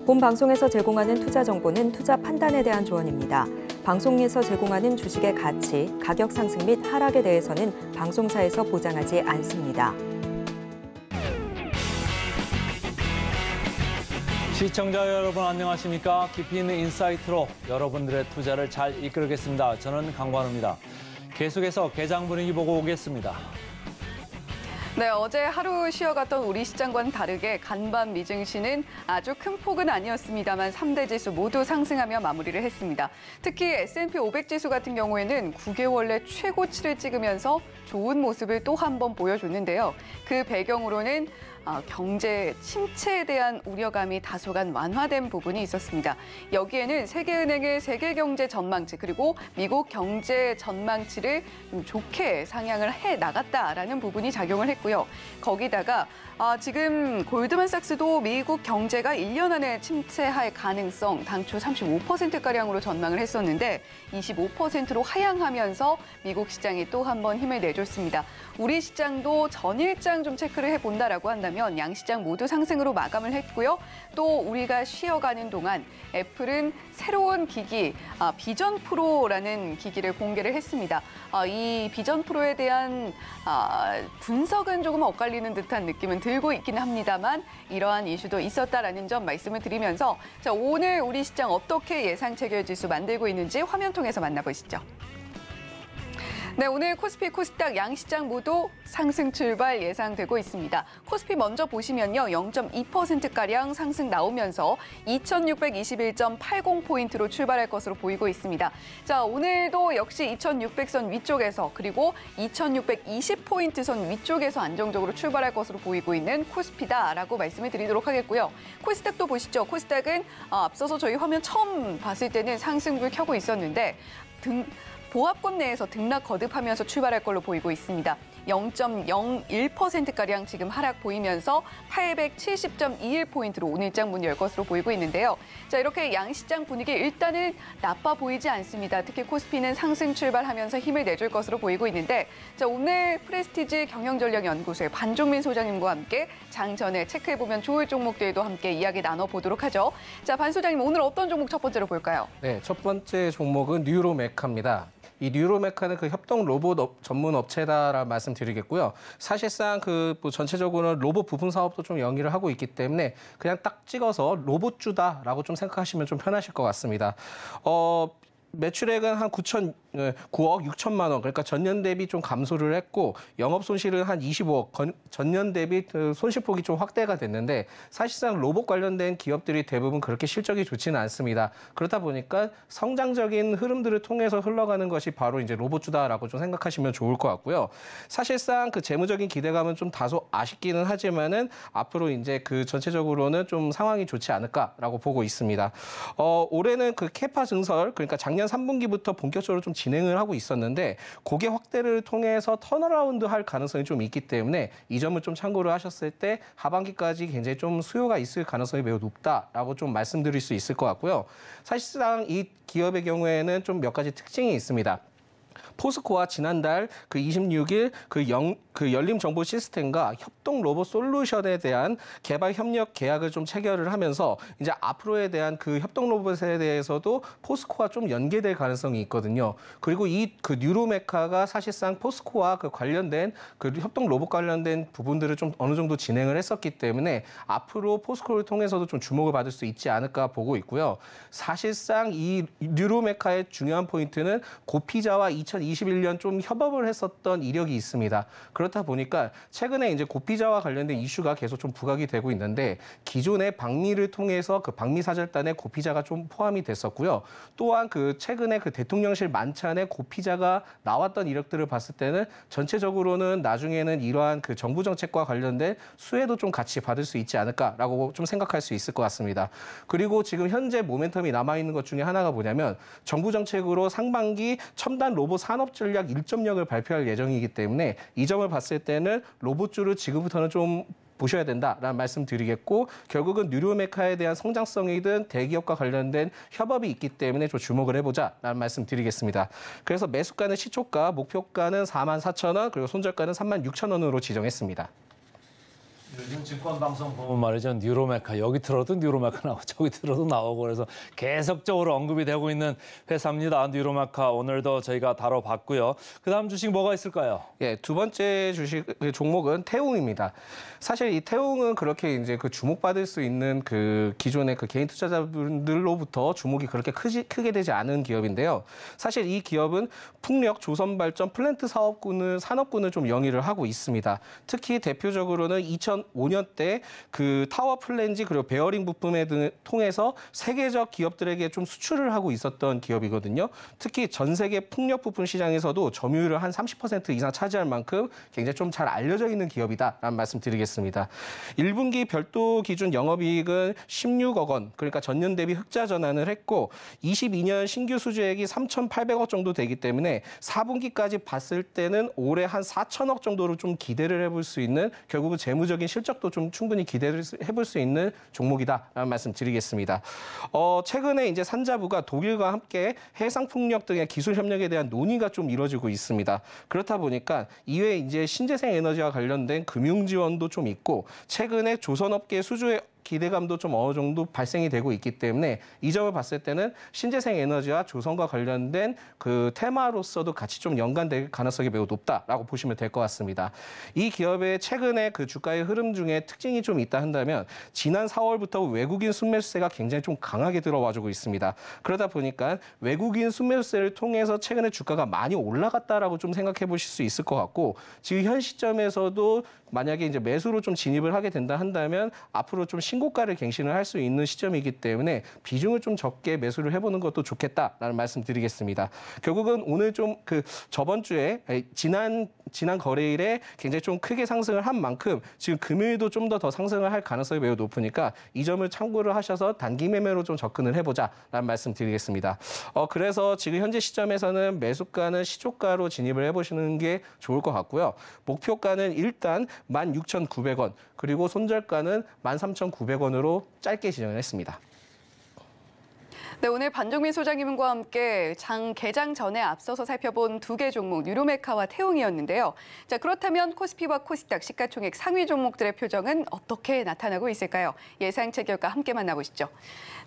본 방송에서 제공하는 투자 정보는 투자 판단에 대한 조언입니다. 방송에서 제공하는 주식의 가치, 가격 상승 및 하락에 대해서는 방송사에서 보장하지 않습니다. 시청자 여러분 안녕하십니까? 깊이 있는 인사이트로 여러분들의 투자를 잘 이끌겠습니다. 저는 강관우입니다. 계속해서 개장 분위기 보고 오겠습니다. 네, 어제 하루 쉬어갔던 우리 시장과는 다르게 간밤 미증시는 아주 큰 폭은 아니었습니다만 3대 지수 모두 상승하며 마무리를 했습니다. 특히 S&P 500 지수 같은 경우에는 9개월 내 최고치를 찍으면서 좋은 모습을 또 한 번 보여줬는데요. 그 배경으로는 경제 침체에 대한 우려감이 다소간 완화된 부분이 있었습니다. 여기에는 세계은행의 세계 경제 전망치 그리고 미국 경제 전망치를 좀 좋게 상향을 해 나갔다라는 부분이 작용을 했고요. 거기다가 지금 골드만삭스도 미국 경제가 1년 안에 침체할 가능성 당초 35%가량으로 전망을 했었는데 25%로 하향하면서 미국 시장이 또 한 번 힘을 내줬습니다. 우리 시장도 전일장 좀 체크를 해본다라고 한다면 양시장 모두 상승으로 마감을 했고요. 또 우리가 쉬어가는 동안 애플은 새로운 기기 비전 프로라는 기기를 공개를 했습니다. 이 비전 프로에 대한 분석은 조금 엇갈리는 듯한 느낌은 들고 있긴 합니다만 이러한 이슈도 있었다라는 점 말씀을 드리면서 자, 오늘 우리 시장 어떻게 예상 체결 지수 만들고 있는지 화면 통해서 만나보시죠. 네, 오늘 코스피, 코스닥 양시장 모두 상승 출발 예상되고 있습니다. 코스피 먼저 보시면요. 0.2%가량 상승 나오면서 2621.80포인트로 출발할 것으로 보이고 있습니다. 자, 오늘도 역시 2600선 위쪽에서 그리고 2620포인트 선 위쪽에서 안정적으로 출발할 것으로 보이고 있는 코스피다라고 말씀을 드리도록 하겠고요. 코스닥도 보시죠. 코스닥은 앞서서 저희 화면 처음 봤을 때는 상승불 켜고 있었는데 보합권 내에서 등락 거듭하면서 출발할 걸로 보이고 있습니다. 0.01%가량 지금 하락 보이면서 870.21포인트로 오늘장 문 열 것으로 보이고 있는데요. 자, 이렇게 양시장 분위기 일단은 나빠 보이지 않습니다. 특히 코스피는 상승 출발하면서 힘을 내줄 것으로 보이고 있는데 자, 오늘 프레스티지 경영전략연구소의 반종민 소장님과 함께 장전에 체크해보면 좋을 종목들도 함께 이야기 나눠보도록 하죠. 자, 반 소장님 오늘 어떤 종목 첫 번째로 볼까요? 네, 첫 번째 종목은 뉴로메카입니다. 이 뉴로메카는 그 협동 로봇 전문 업체다라는 말씀드리겠고요. 사실상 뭐 전체적으로는 로봇 부품 사업도 좀 영위를 하고 있기 때문에 그냥 딱 찍어서 로봇주다라고 좀 생각하시면 좀 편하실 것 같습니다. 매출액은 한 9억 6천만 원, 그러니까 전년 대비 좀 감소를 했고 영업 손실은 한 25억, 전년 대비 손실폭이 좀 확대가 됐는데 사실상 로봇 관련된 기업들이 대부분 그렇게 실적이 좋지는 않습니다. 그렇다 보니까 성장적인 흐름들을 통해서 흘러가는 것이 바로 이제 로봇주다라고 좀 생각하시면 좋을 것 같고요. 사실상 그 재무적인 기대감은 좀 다소 아쉽기는 하지만은 앞으로 이제 그 전체적으로는 좀 상황이 좋지 않을까라고 보고 있습니다. 올해는 그 캐파 증설, 그러니까 작년 3분기부터 본격적으로 좀 진행을 하고 있었는데 고객 확대를 통해서 턴어라운드 할 가능성이 좀 있기 때문에 이 점을 좀 참고를 하셨을 때 하반기까지 굉장히 좀 수요가 있을 가능성이 매우 높다라고 좀 말씀드릴 수 있을 것 같고요. 사실상 이 기업의 경우에는 좀 몇 가지 특징이 있습니다. 포스코와 지난달 그 26일 그 열림 정보 시스템과 협동 로봇 솔루션에 대한 개발 협력 계약을 좀 체결을 하면서 이제 앞으로에 대한 그 협동 로봇에 대해서도 포스코와 좀 연계될 가능성이 있거든요. 그리고 이 그 뉴로메카가 사실상 포스코와 그 관련된 그 협동 로봇 관련된 부분들을 좀 어느 정도 진행을 했었기 때문에 앞으로 포스코를 통해서도 좀 주목을 받을 수 있지 않을까 보고 있고요. 사실상 이 뉴로메카의 중요한 포인트는 고피자와 2021년 좀 협업을 했었던 이력이 있습니다. 그렇다 보니까 최근에 이제 고피자와 관련된 이슈가 계속 좀 부각이 되고 있는데 기존의 방미를 통해서 그 방미 사절단에 고피자가 좀 포함이 됐었고요. 또한 그 최근에 그 대통령실 만찬에 고피자가 나왔던 이력들을 봤을 때는 전체적으로는 나중에는 이러한 그 정부 정책과 관련된 수혜도 좀 같이 받을 수 있지 않을까라고 좀 생각할 수 있을 것 같습니다. 그리고 지금 현재 모멘텀이 남아있는 것 중에 하나가 뭐냐면 정부 정책으로 상반기 첨단 로봇 산업 전략 1.0을 발표할 예정이기 때문에 이 점을 봤을 때는 로봇주를 지금부터는 좀 보셔야 된다라는 말씀 드리겠고 결국은 뉴로메카에 대한 성장성이든 대기업과 관련된 협업이 있기 때문에 좀 주목을 해보자라는 말씀 드리겠습니다. 그래서 매수가는 시초가, 목표가는 44,000원, 그리고 손절가는 36,000원으로 지정했습니다. 요즘 증권방송 보면 말이죠. 뉴로메카 여기 들어도 뉴로메카 나오고 저기 들어도 나오고 그래서 계속적으로 언급이 되고 있는 회사입니다. 뉴로메카 오늘도 저희가 다뤄봤고요. 그다음 주식 뭐가 있을까요? 예, 두 번째 주식 종목은 태웅입니다. 사실 이 태웅은 그렇게 이제 그 주목받을 수 있는 그 기존의 그 개인 투자자분들로부터 주목이 그렇게 크게 되지 않은 기업인데요. 사실 이 기업은 풍력, 조선발전, 플랜트 산업군을 좀 영위를 하고 있습니다. 특히 대표적으로는 2005년 때 그 타워 플랜지 그리고 베어링 부품에 등을 통해서 세계적 기업들에게 좀 수출을 하고 있었던 기업이거든요. 특히 전 세계 풍력 부품 시장에서도 점유율을 한 30% 이상 차지할 만큼 굉장히 좀 잘 알려져 있는 기업이다라는 말씀 드리겠습니다. 1분기 별도 기준 영업이익은 16억 원, 그러니까 전년 대비 흑자 전환을 했고 22년 신규 수주액이 3,800억 정도 되기 때문에 4분기까지 봤을 때는 올해 한 4천억 정도로 좀 기대를 해볼 수 있는 결국은 재무적인 실적도 좀 충분히 기대를 해볼 수 있는 종목이다라는 말씀 드리겠습니다. 최근에 이제 산자부가 독일과 함께 해상풍력 등의 기술 협력에 대한 논의가 좀 이루어지고 있습니다. 그렇다 보니까 이외에 이제 신재생 에너지와 관련된 금융 지원도 좀 있고 최근에 조선업계 수주의 기대감도 좀 어느 정도 발생이 되고 있기 때문에 이 점을 봤을 때는 신재생 에너지와 조선과 관련된 그 테마로서도 같이 좀 연관될 가능성이 매우 높다라고 보시면 될 것 같습니다. 이 기업의 최근에 그 주가의 흐름 중에 특징이 좀 있다 한다면 지난 4월부터 외국인 순매수세가 굉장히 좀 강하게 들어와주고 있습니다. 그러다 보니까 외국인 순매수세를 통해서 최근에 주가가 많이 올라갔다라고 좀 생각해 보실 수 있을 것 같고 지금 현 시점에서도 만약에 이제 매수로 좀 진입을 하게 된다 한다면 앞으로 좀 신고가를 갱신을 할 수 있는 시점이기 때문에 비중을 좀 적게 매수를 해보는 것도 좋겠다라는 말씀 드리겠습니다. 결국은 오늘 좀 그 저번 주에 지난 거래일에 굉장히 좀 크게 상승을 한 만큼 지금 금요일도 좀 더 상승을 할 가능성이 매우 높으니까 이 점을 참고를 하셔서 단기 매매로 좀 접근을 해보자라는 말씀 드리겠습니다. 그래서 지금 현재 시점에서는 매수가는 시초가로 진입을 해보시는 게 좋을 것 같고요. 목표가는 일단 16,900원 그리고 손절가는 13,900원으로 짧게 지정을 했습니다. 네, 오늘 반종민 소장님과 함께 장 개장 전에 앞서서 살펴본 두 개 종목 뉴로메카와 태웅이었는데요. 자, 그렇다면 코스피와 코스닥 시가총액 상위 종목들의 표정은 어떻게 나타나고 있을까요? 예상치 결과 함께 만나보시죠.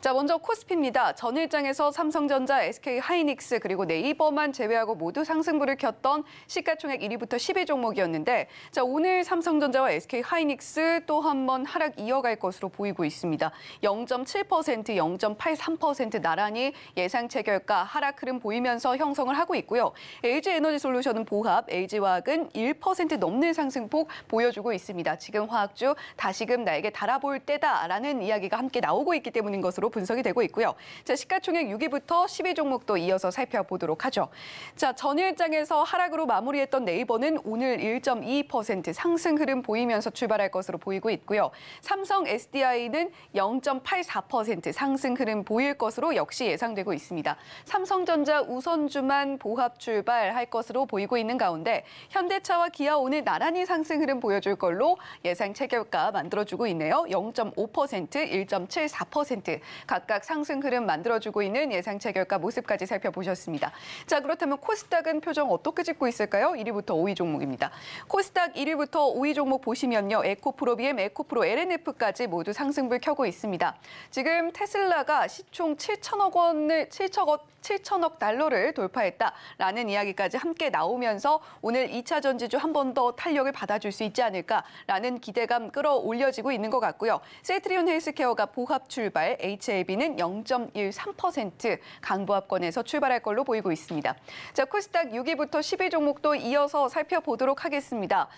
자, 먼저 코스피입니다. 전일장에서 삼성전자, SK하이닉스 그리고 네이버만 제외하고 모두 상승부를 켰던 시가총액 1위부터 10위 종목이었는데 자, 오늘 삼성전자와 SK하이닉스 또 한 번 하락 이어갈 것으로 보이고 있습니다. 0.7%, 0.83% 나란히 예상치 결가 하락 흐름 보이면서 형성을 하고 있고요. LG에너지솔루션은 보합, LG화학은 1% 넘는 상승폭 보여주고 있습니다. 지금 화학주 다시금 날개 달아볼 때다라는 이야기가 함께 나오고 있기 때문인 것으로 분석이 되고 있고요. 자, 시가총액 6위부터 10위 종목도 이어서 살펴보도록 하죠. 자, 전일장에서 하락으로 마무리했던 네이버는 오늘 1.2% 상승 흐름 보이면서 출발할 것으로 보이고 있고요. 삼성 SDI는 0.84% 상승 흐름 보일 것으로 역시 예상되고 있습니다. 삼성전자 우선주만 보합 출발할 것으로 보이고 있는 가운데 현대차와 기아 오늘 나란히 상승 흐름 보여줄 걸로 예상 체결가 만들어주고 있네요. 0.5%, 1.74% 각각 상승 흐름 만들어주고 있는 예상 체결가 모습까지 살펴보셨습니다. 자, 그렇다면 코스닥은 표정 어떻게 찍고 있을까요? 1위부터 5위 종목입니다. 코스닥 1위부터 5위 종목 보시면요. 에코프로비엠, 에코프로, LNF까지 모두 상승불 켜고 있습니다. 지금 테슬라가 시총 7천억 달러를 돌파했다라는 이야기까지 함께 나오면서 오늘 2차 전지주 한 번 더 탄력을 받아줄 수 있지 않을까라는 기대감 끌어올려지고 있는 것 같고요. 셀트리온 헬스케어가 보합 출발, HLB는 0.13% 강보합권에서 출발할 걸로 보이고 있습니다. 자, 코스닥 6위부터 10위 종목도 이어서 살펴보도록 하겠습니다.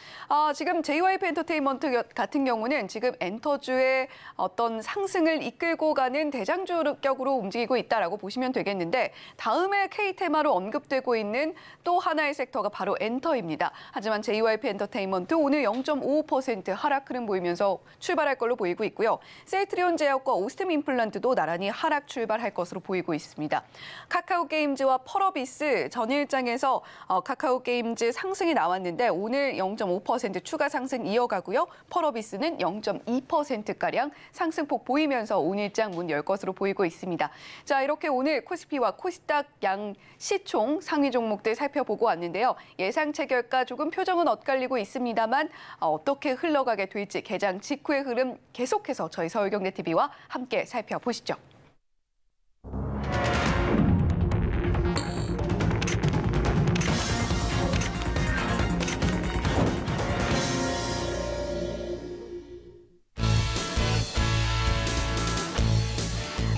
지금 JYP 엔터테인먼트 같은 경우는 지금 엔터주의 어떤 상승을 이끌고 가는 대장주격으로 움직이고 있다라고 보시면 되겠는데 다음에 K테마로 언급되고 있는 또 하나의 섹터가 바로 엔터입니다. 하지만 JYP 엔터테인먼트 오늘 0.55% 하락 흐름 보이면서 출발할 걸로 보이고 있고요. 셀트리온 제약과 오스템 임플란트도 나란히 하락 출발할 것으로 보이고 있습니다. 카카오게임즈와 펄어비스 전일장에서 카카오게임즈 상승이 나왔는데 오늘 0.5% 추가 상승 이어가고요. 펄어비스는 0.2%가량 상승폭 보이면서 오늘장 문 열 것으로 보이고 있습니다. 있습니다. 자, 이렇게 오늘 코스피와 코스닥 양 시총 상위 종목들 살펴보고 왔는데요. 예상 체결가 조금 표정은 엇갈리고 있습니다만 어떻게 흘러가게 될지 개장 직후의 흐름 계속해서 저희 서울경제TV와 함께 살펴보시죠.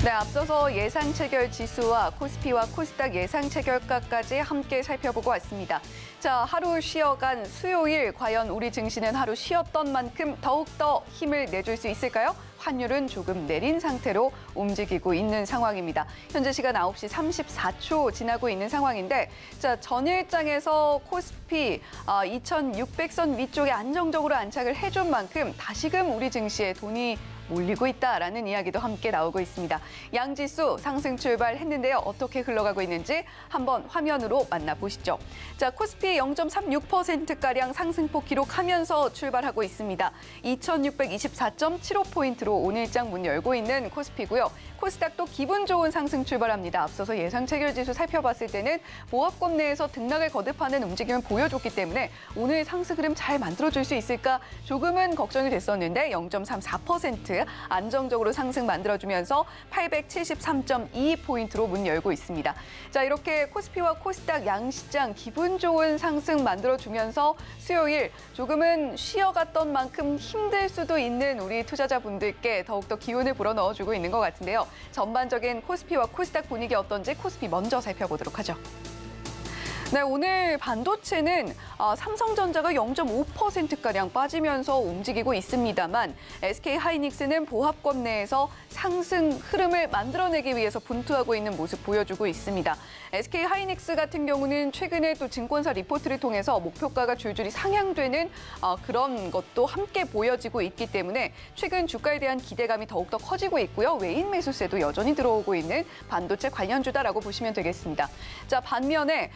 네, 앞서서 예상 체결 지수와 코스피와 코스닥 예상 체결가까지 함께 살펴보고 왔습니다. 자, 하루 쉬어간 수요일 과연 우리 증시는 하루 쉬었던 만큼 더욱더 힘을 내줄 수 있을까요? 환율은 조금 내린 상태로 움직이고 있는 상황입니다. 현재 시간 9시 34초 지나고 있는 상황인데 자, 전일장에서 코스피 2600선 위쪽에 안정적으로 안착을 해준 만큼 다시금 우리 증시에 돈이 몰리고 있다라는 이야기도 함께 나오고 있습니다. 양지수 상승 출발했는데요. 어떻게 흘러가고 있는지 한번 화면으로 만나보시죠. 자, 코스피 0.36%가량 상승폭 기록하면서 출발하고 있습니다. 2624.75포인트로 오늘장 문 열고 있는 코스피고요. 코스닥도 기분 좋은 상승 출발합니다. 앞서서 예상 체결 지수 살펴봤을 때는 보합권 내에서 등락을 거듭하는 움직임을 보여줬기 때문에 오늘 상승 흐름 잘 만들어줄 수 있을까 조금은 걱정이 됐었는데 0.34% 안정적으로 상승 만들어주면서 873.22포인트로 문 열고 있습니다. 자, 이렇게 코스피와 코스닥 양시장 기분 좋은 상승 만들어주면서 수요일 조금은 쉬어갔던 만큼 힘들 수도 있는 우리 투자자분들께 더욱더 기운을 불어넣어주고 있는 것 같은데요. 전반적인 코스피와 코스닥 분위기 어떤지 코스피 먼저 살펴보도록 하죠. 네, 오늘 반도체는 삼성전자가 0.5%가량 빠지면서 움직이고 있습니다만 SK하이닉스는 보합권 내에서 상승 흐름을 만들어내기 위해서 분투하고 있는 모습 보여주고 있습니다. SK하이닉스 같은 경우는 최근에 또 증권사 리포트를 통해서 목표가가 줄줄이 상향되는 그런 것도 함께 보여지고 있기 때문에 최근 주가에 대한 기대감이 더욱더 커지고 있고요. 외인 매수세도 여전히 들어오고 있는 반도체 관련주다라고 보시면 되겠습니다. 자, 반면에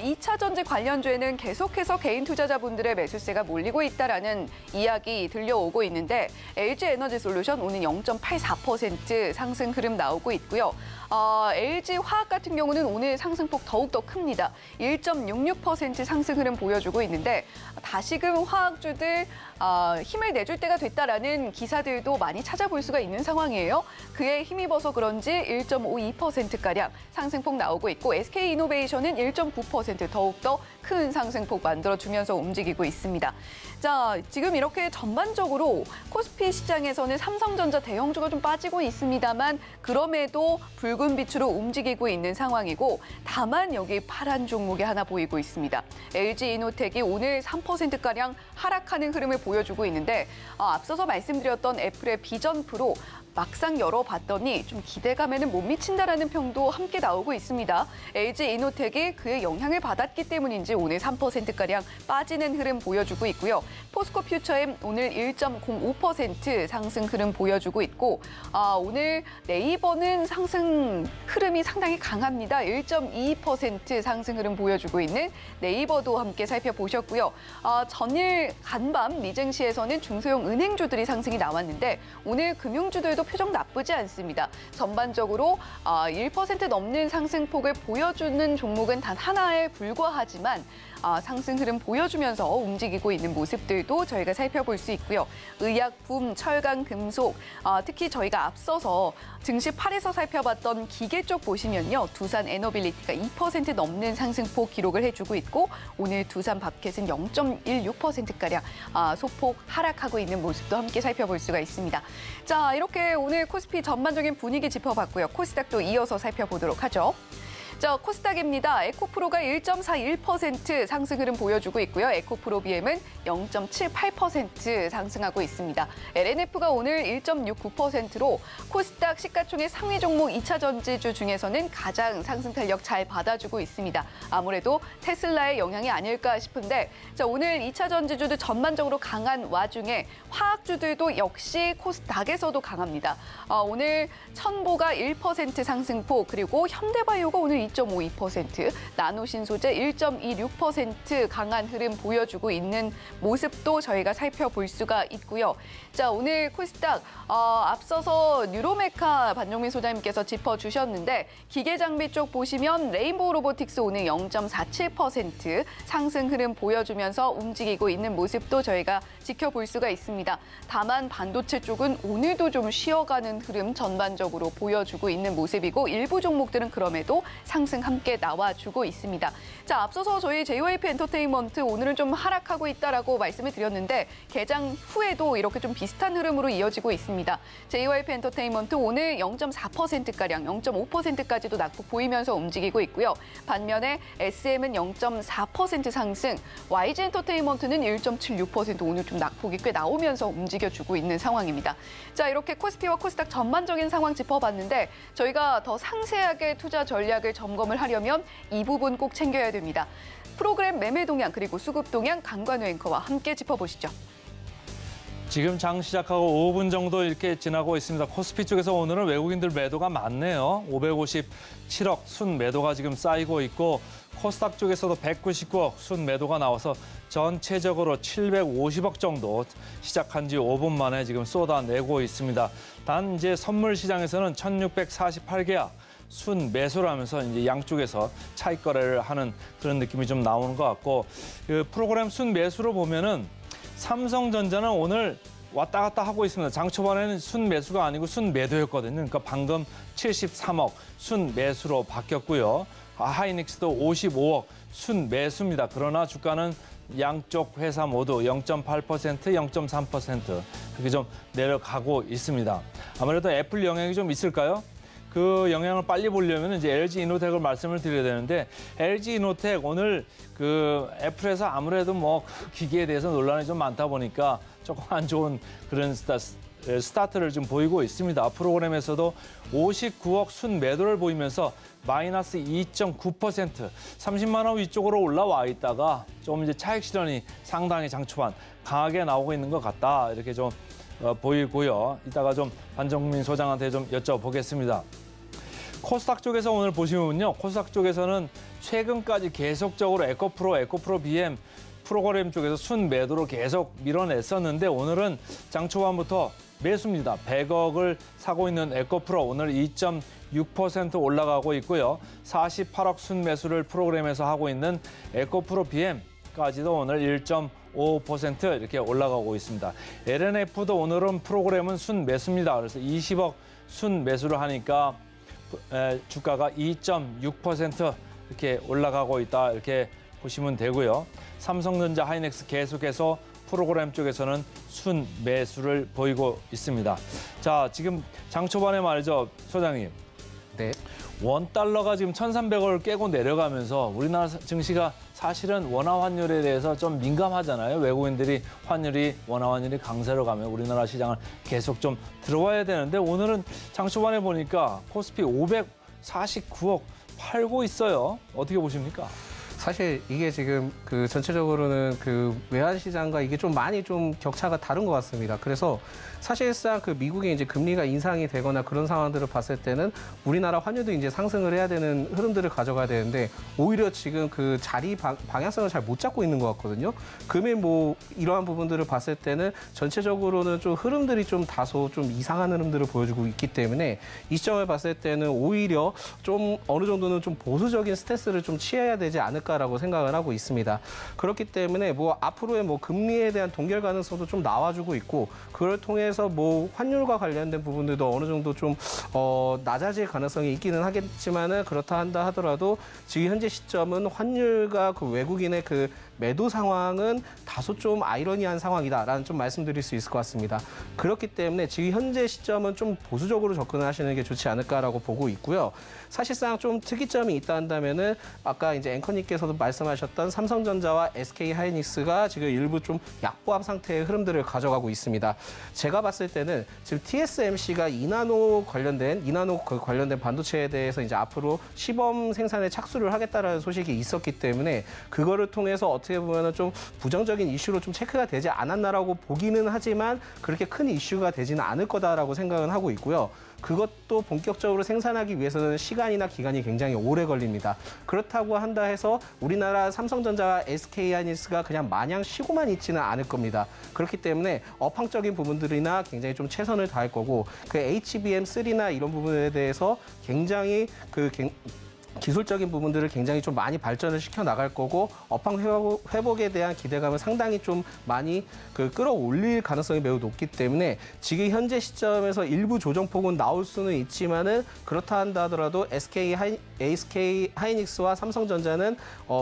2차 전지 관련주에는 계속해서 개인 투자자분들의 매수세가 몰리고 있다라는 이야기 들려오고 있는데 LG에너지솔루션 오늘 0.84% 상승 흐름 나오고 있고요. LG화학 같은 경우는 오늘 상승폭 더욱더 큽니다. 1.66% 상승 흐름 보여주고 있는데 다시금 화학주들 힘을 내줄 때가 됐다라는 기사들도 많이 찾아볼 수가 있는 상황이에요. 그에 힘입어서 그런지 1.52%가량 상승폭 나오고 있고 SK이노베이션은 1.9% 더욱더 큰 상승폭 만들어주면서 움직이고 있습니다. 자, 지금 이렇게 전반적으로 코스피 시장에서는 삼성전자 대형주가 좀 빠지고 있습니다만 그럼에도 붉은 빛으로 움직이고 있는 상황이고 다만 여기 파란 종목이 하나 보이고 있습니다. LG이노텍이 오늘 3%가량 하락하는 흐름을 보여주고 있는데 앞서서 말씀드렸던 애플의 비전 프로 막상 열어봤더니 좀 기대감에는 못 미친다라는 평도 함께 나오고 있습니다. LG이노텍이 그의 영향을 받았기 때문인지 오늘 3%가량 빠지는 흐름 보여주고 있고요. 포스코 퓨처엠 오늘 1.05% 상승 흐름 보여주고 있고 오늘 네이버는 상승 흐름이 상당히 강합니다. 1.22% 상승 흐름 보여주고 있는 네이버도 함께 살펴보셨고요. 전일 간밤 미증시에서는 중소형 은행주들이 상승이 나왔는데 오늘 금융주들도 표정 나쁘지 않습니다. 전반적으로 1% 넘는 상승폭을 보여주는 종목은 단 하나에 불과하지만 상승 흐름 보여주면서 움직이고 있는 모습들도 저희가 살펴볼 수 있고요. 의약품, 철강, 금속, 특히 저희가 앞서서 증시 8에서 살펴봤던 기계 쪽 보시면요. 두산 에너빌리티가 2% 넘는 상승폭 기록을 해주고 있고 오늘 두산 밥켓은 0.16%가량 소폭 하락하고 있는 모습도 함께 살펴볼 수가 있습니다. 자, 이렇게 오늘 코스피 전반적인 분위기 짚어봤고요. 코스닥도 이어서 살펴보도록 하죠. 자, 코스닥입니다. 에코프로가 1.41% 상승 흐름 보여주고 있고요. 에코프로 BM은 0.78% 상승하고 있습니다. LNF가 오늘 1.69%로 코스닥 시가총액 상위 종목 2차 전지주 중에서는 가장 상승 탄력 잘 받아주고 있습니다. 아무래도 테슬라의 영향이 아닐까 싶은데 자, 오늘 2차 전지주도 전반적으로 강한 와중에 화학주들도 역시 코스닥에서도 강합니다. 오늘 첨보가 1% 상승폭 그리고 현대바이오가 오늘 2.52%, 나노신소재 1.26% 강한 흐름 보여주고 있는 모습도 저희가 살펴볼 수가 있고요. 자, 오늘 코스닥 앞서서 뉴로메카 반종민 소장님께서 짚어주셨는데 기계장비 쪽 보시면 레인보우 로보틱스 오늘 0.47% 상승 흐름 보여주면서 움직이고 있는 모습도 저희가 지켜볼 수가 있습니다. 다만 반도체 쪽은 오늘도 좀 쉬어가는 흐름 전반적으로 보여주고 있는 모습이고 일부 종목들은 그럼에도 상승 함께 나와주고 있습니다. 자, 앞서서 저희 JYP 엔터테인먼트 오늘은 좀 하락하고 있다라고 말씀을 드렸는데 개장 후에도 이렇게 좀 비슷한 흐름으로 이어지고 있습니다. JYP 엔터테인먼트 오늘 0.4%가량, 0.5%까지도 낙폭 보이면서 움직이고 있고요. 반면에 SM은 0.4% 상승, YG 엔터테인먼트는 1.76% 오늘 좀 낙폭이 꽤 나오면서 움직여주고 있는 상황입니다. 자, 이렇게 코스피와 코스닥 전반적인 상황 짚어봤는데 저희가 더 상세하게 투자 전략을 점검을 하려면 이 부분 꼭 챙겨야 됩니다. 프로그램 매매 동향 그리고 수급 동향 강관우 앵커와 함께 짚어보시죠. 지금 장 시작하고 5분 정도 이렇게 지나고 있습니다. 코스피 쪽에서 오늘은 외국인들 매도가 많네요. 557억 순 매도가 지금 쌓이고 있고 코스닥 쪽에서도 199억 순 매도가 나와서 전체적으로 750억 정도 시작한 지 5분 만에 지금 쏟아내고 있습니다. 단 이제 선물 시장에서는 1648개야 순 매수를 하면서 이제 양쪽에서 차익 거래를 하는 그런 느낌이 좀 나오는 것 같고 그 프로그램 순 매수로 보면은 삼성전자는 오늘 왔다 갔다 하고 있습니다. 장 초반에는 순 매수가 아니고 순 매도였거든요. 그러니까 방금 73억 순 매수로 바뀌었고요. 하이닉스도 55억 순 매수입니다. 그러나 주가는 양쪽 회사 모두 0.8%, 0.3% 그렇게 좀 내려가고 있습니다. 아무래도 애플 영향이 좀 있을까요? 그 영향을 빨리 보려면 이제 LG 이노텍을 말씀을 드려야 되는데 LG 이노텍 오늘 그 애플에서 아무래도 뭐 기기에 대해서 논란이 좀 많다 보니까 조금 안 좋은 그런 스타트를 좀 보이고 있습니다. 프로그램에서도 59억 순 매도를 보이면서 마이너스 2.9%, 30만 원 위쪽으로 올라와 있다가 좀 이제 차익 실현이 상당히 장 초반 강하게 나오고 있는 것 같다 이렇게 좀 보이고요. 이따가 좀 반정민 소장한테 좀 여쭤보겠습니다. 코스닥 쪽에서 오늘 보시면요. 코스닥 쪽에서는 최근까지 계속적으로 에코프로 BM 프로그램 쪽에서 순 매도로 계속 밀어냈었는데 오늘은 장 초반부터 매수입니다. 100억을 사고 있는 에코프로 오늘 2.6% 올라가고 있고요. 48억 순 매수를 프로그램에서 하고 있는 에코프로 BM까지도 오늘 1.5% 이렇게 올라가고 있습니다. LNF도 오늘은 프로그램은 순 매수입니다. 그래서 20억 순 매수를 하니까 주가가 2.6% 이렇게 올라가고 있다 이렇게 보시면 되고요. 삼성전자, 하이닉스 계속해서 프로그램 쪽에서는 순 매수를 보이고 있습니다. 자, 지금 장 초반에 말이죠, 소장님. 네. 원달러가 지금 1,300원을 깨고 내려가면서 우리나라 증시가 사실은 원화 환율에 대해서 좀 민감하잖아요. 외국인들이 원화 환율이 강세로 가면 우리나라 시장을 계속 좀 들어와야 되는데 오늘은 장 초반에 보니까 코스피 549억 팔고 있어요. 어떻게 보십니까? 사실 이게 지금 그 전체적으로는 그 외환 시장과 이게 좀 많이 좀 격차가 다른 것 같습니다. 그래서 사실상 그 미국의 이제 금리가 인상이 되거나 그런 상황들을 봤을 때는 우리나라 환율도 이제 상승을 해야 되는 흐름들을 가져가야 되는데 오히려 지금 그 자리 방향성을 잘 못 잡고 있는 것 같거든요. 금일 뭐 이러한 부분들을 봤을 때는 전체적으로는 좀 흐름들이 좀 다소 좀 이상한 흐름들을 보여주고 있기 때문에 이 시점을 봤을 때는 오히려 좀 어느 정도는 좀 보수적인 스탠스를 좀 취해야 되지 않을까라고 생각을 하고 있습니다. 그렇기 때문에 뭐 앞으로의 뭐 금리에 대한 동결 가능성도 좀 나와주고 있고 그걸 통해서 뭐 환율과 관련된 부분들도 어느 정도 좀 낮아질 가능성이 있기는 하겠지만은 그렇다 한다 하더라도 지금 현재 시점은 환율과 그 외국인의 그 매도 상황은 다소 좀 아이러니한 상황이다라는 좀 말씀드릴 수 있을 것 같습니다. 그렇기 때문에 지금 현재 시점은 좀 보수적으로 접근을 하시는 게 좋지 않을까라고 보고 있고요. 사실상 좀 특이점이 있다 한다면은 아까 이제 앵커님께서도 말씀하셨던 삼성전자와 SK 하이닉스가 지금 일부 좀 약보합 상태의 흐름들을 가져가고 있습니다. 제가 봤을 때는 지금 TSMC가 이나노 관련된 반도체에 대해서 이제 앞으로 시범 생산에 착수를 하겠다라는 소식이 있었기 때문에 그거를 통해서 어떻게 보면은 좀 부정적인 이슈로 좀 체크가 되지 않았나라고 보기는 하지만 그렇게 큰 이슈가 되지는 않을 거다라고 생각은 하고 있고요. 그것도 본격적으로 생산하기 위해서는 시간이나 기간이 굉장히 오래 걸립니다. 그렇다고 한다 해서 우리나라 삼성전자와 SK하이닉스가 그냥 마냥 쉬고만 있지는 않을 겁니다. 그렇기 때문에 업황적인 부분들이나 굉장히 좀 최선을 다할 거고 그 HBM3나 이런 부분에 대해서 굉장히 기술적인 부분들을 굉장히 좀 많이 발전을 시켜 나갈 거고 업황 회복에 대한 기대감을 상당히 좀 많이 끌어올릴 가능성이 매우 높기 때문에 지금 현재 시점에서 일부 조정폭은 나올 수는 있지만은 그렇다 한다 하더라도 SK 하이닉스와 삼성전자는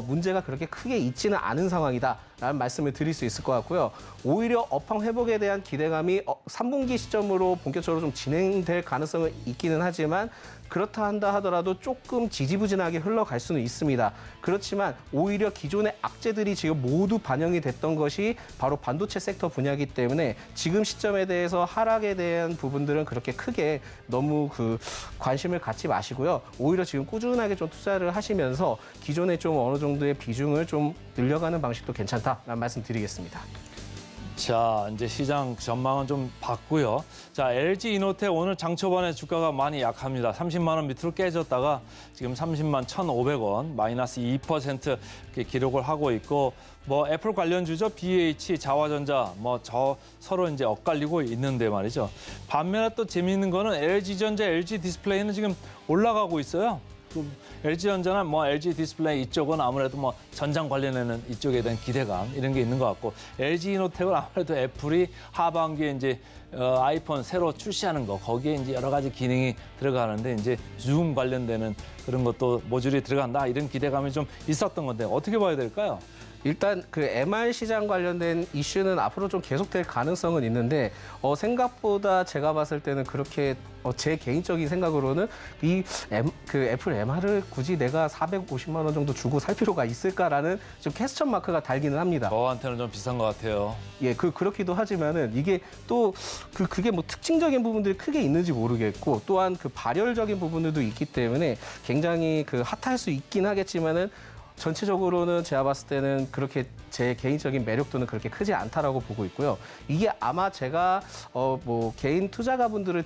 문제가 그렇게 크게 있지는 않은 상황이다라는 말씀을 드릴 수 있을 것 같고요. 오히려 업황 회복에 대한 기대감이 3분기 시점으로 본격적으로 좀 진행될 가능성은 있기는 하지만 그렇다 한다 하더라도 조금 지지부진하게 흘러갈 수는 있습니다. 그렇지만 오히려 기존의 악재들이 지금 모두 반영이 됐던 것이 바로 반도체 섹터 분야이기 때문에 지금 시점에 대해서 하락에 대한 부분들은 그렇게 크게 너무 관심을 갖지 마시고요. 오히려 지금 꾸준하게 좀 투자를 하시면서 기존에 좀 어느 정도의 비중을 좀 늘려가는 방식도 괜찮다라는 말씀 드리겠습니다. 자, 이제 시장 전망은 좀 봤고요. 자, LG 이노텍 오늘 장 초반에 주가가 많이 약합니다. 30만 원 밑으로 깨졌다가 지금 30만 1,500원, 마이너스 2% 이렇게 기록을 하고 있고, 뭐 애플 관련주죠. BH, 자화전자, 서로 이제 엇갈리고 있는데 말이죠. 반면에 또 재미있는 거는 LG전자, LG 디스플레이는 지금 올라가고 있어요. LG전자나 LG 디스플레이 이쪽은 아무래도 전장 관련해는 이쪽에 대한 기대감 이런 게 있는 것 같고 LG 이노텍은 아무래도 애플이 하반기에 이제 아이폰 새로 출시하는 거 거기에 이제 여러 가지 기능이 들어가는데 이제 줌 관련되는 그런 것도 모듈이 들어간다 이런 기대감이 좀 있었던 건데 어떻게 봐야 될까요? 일단 MR 시장 관련된 이슈는 앞으로 좀 계속될 가능성은 있는데 생각보다 제가 봤을 때는 그렇게 제 개인적인 생각으로는 애플 MR을 굳이 내가 450만 원 정도 주고 살 필요가 있을까라는 좀 퀘스천 마크가 달기는 합니다. 저한테는 좀 비싼 것 같아요. 예, 그렇기도 하지만은 이게 또 그게 특징적인 부분들이 크게 있는지 모르겠고 또한 발열적인 부분들도 있기 때문에 굉장히 핫할 수 있긴 하겠지만은 전체적으로는 제가 봤을 때는 그렇게 제 개인적인 매력도는 그렇게 크지 않다라고 보고 있고요. 이게 아마 제가 개인 투자가분들을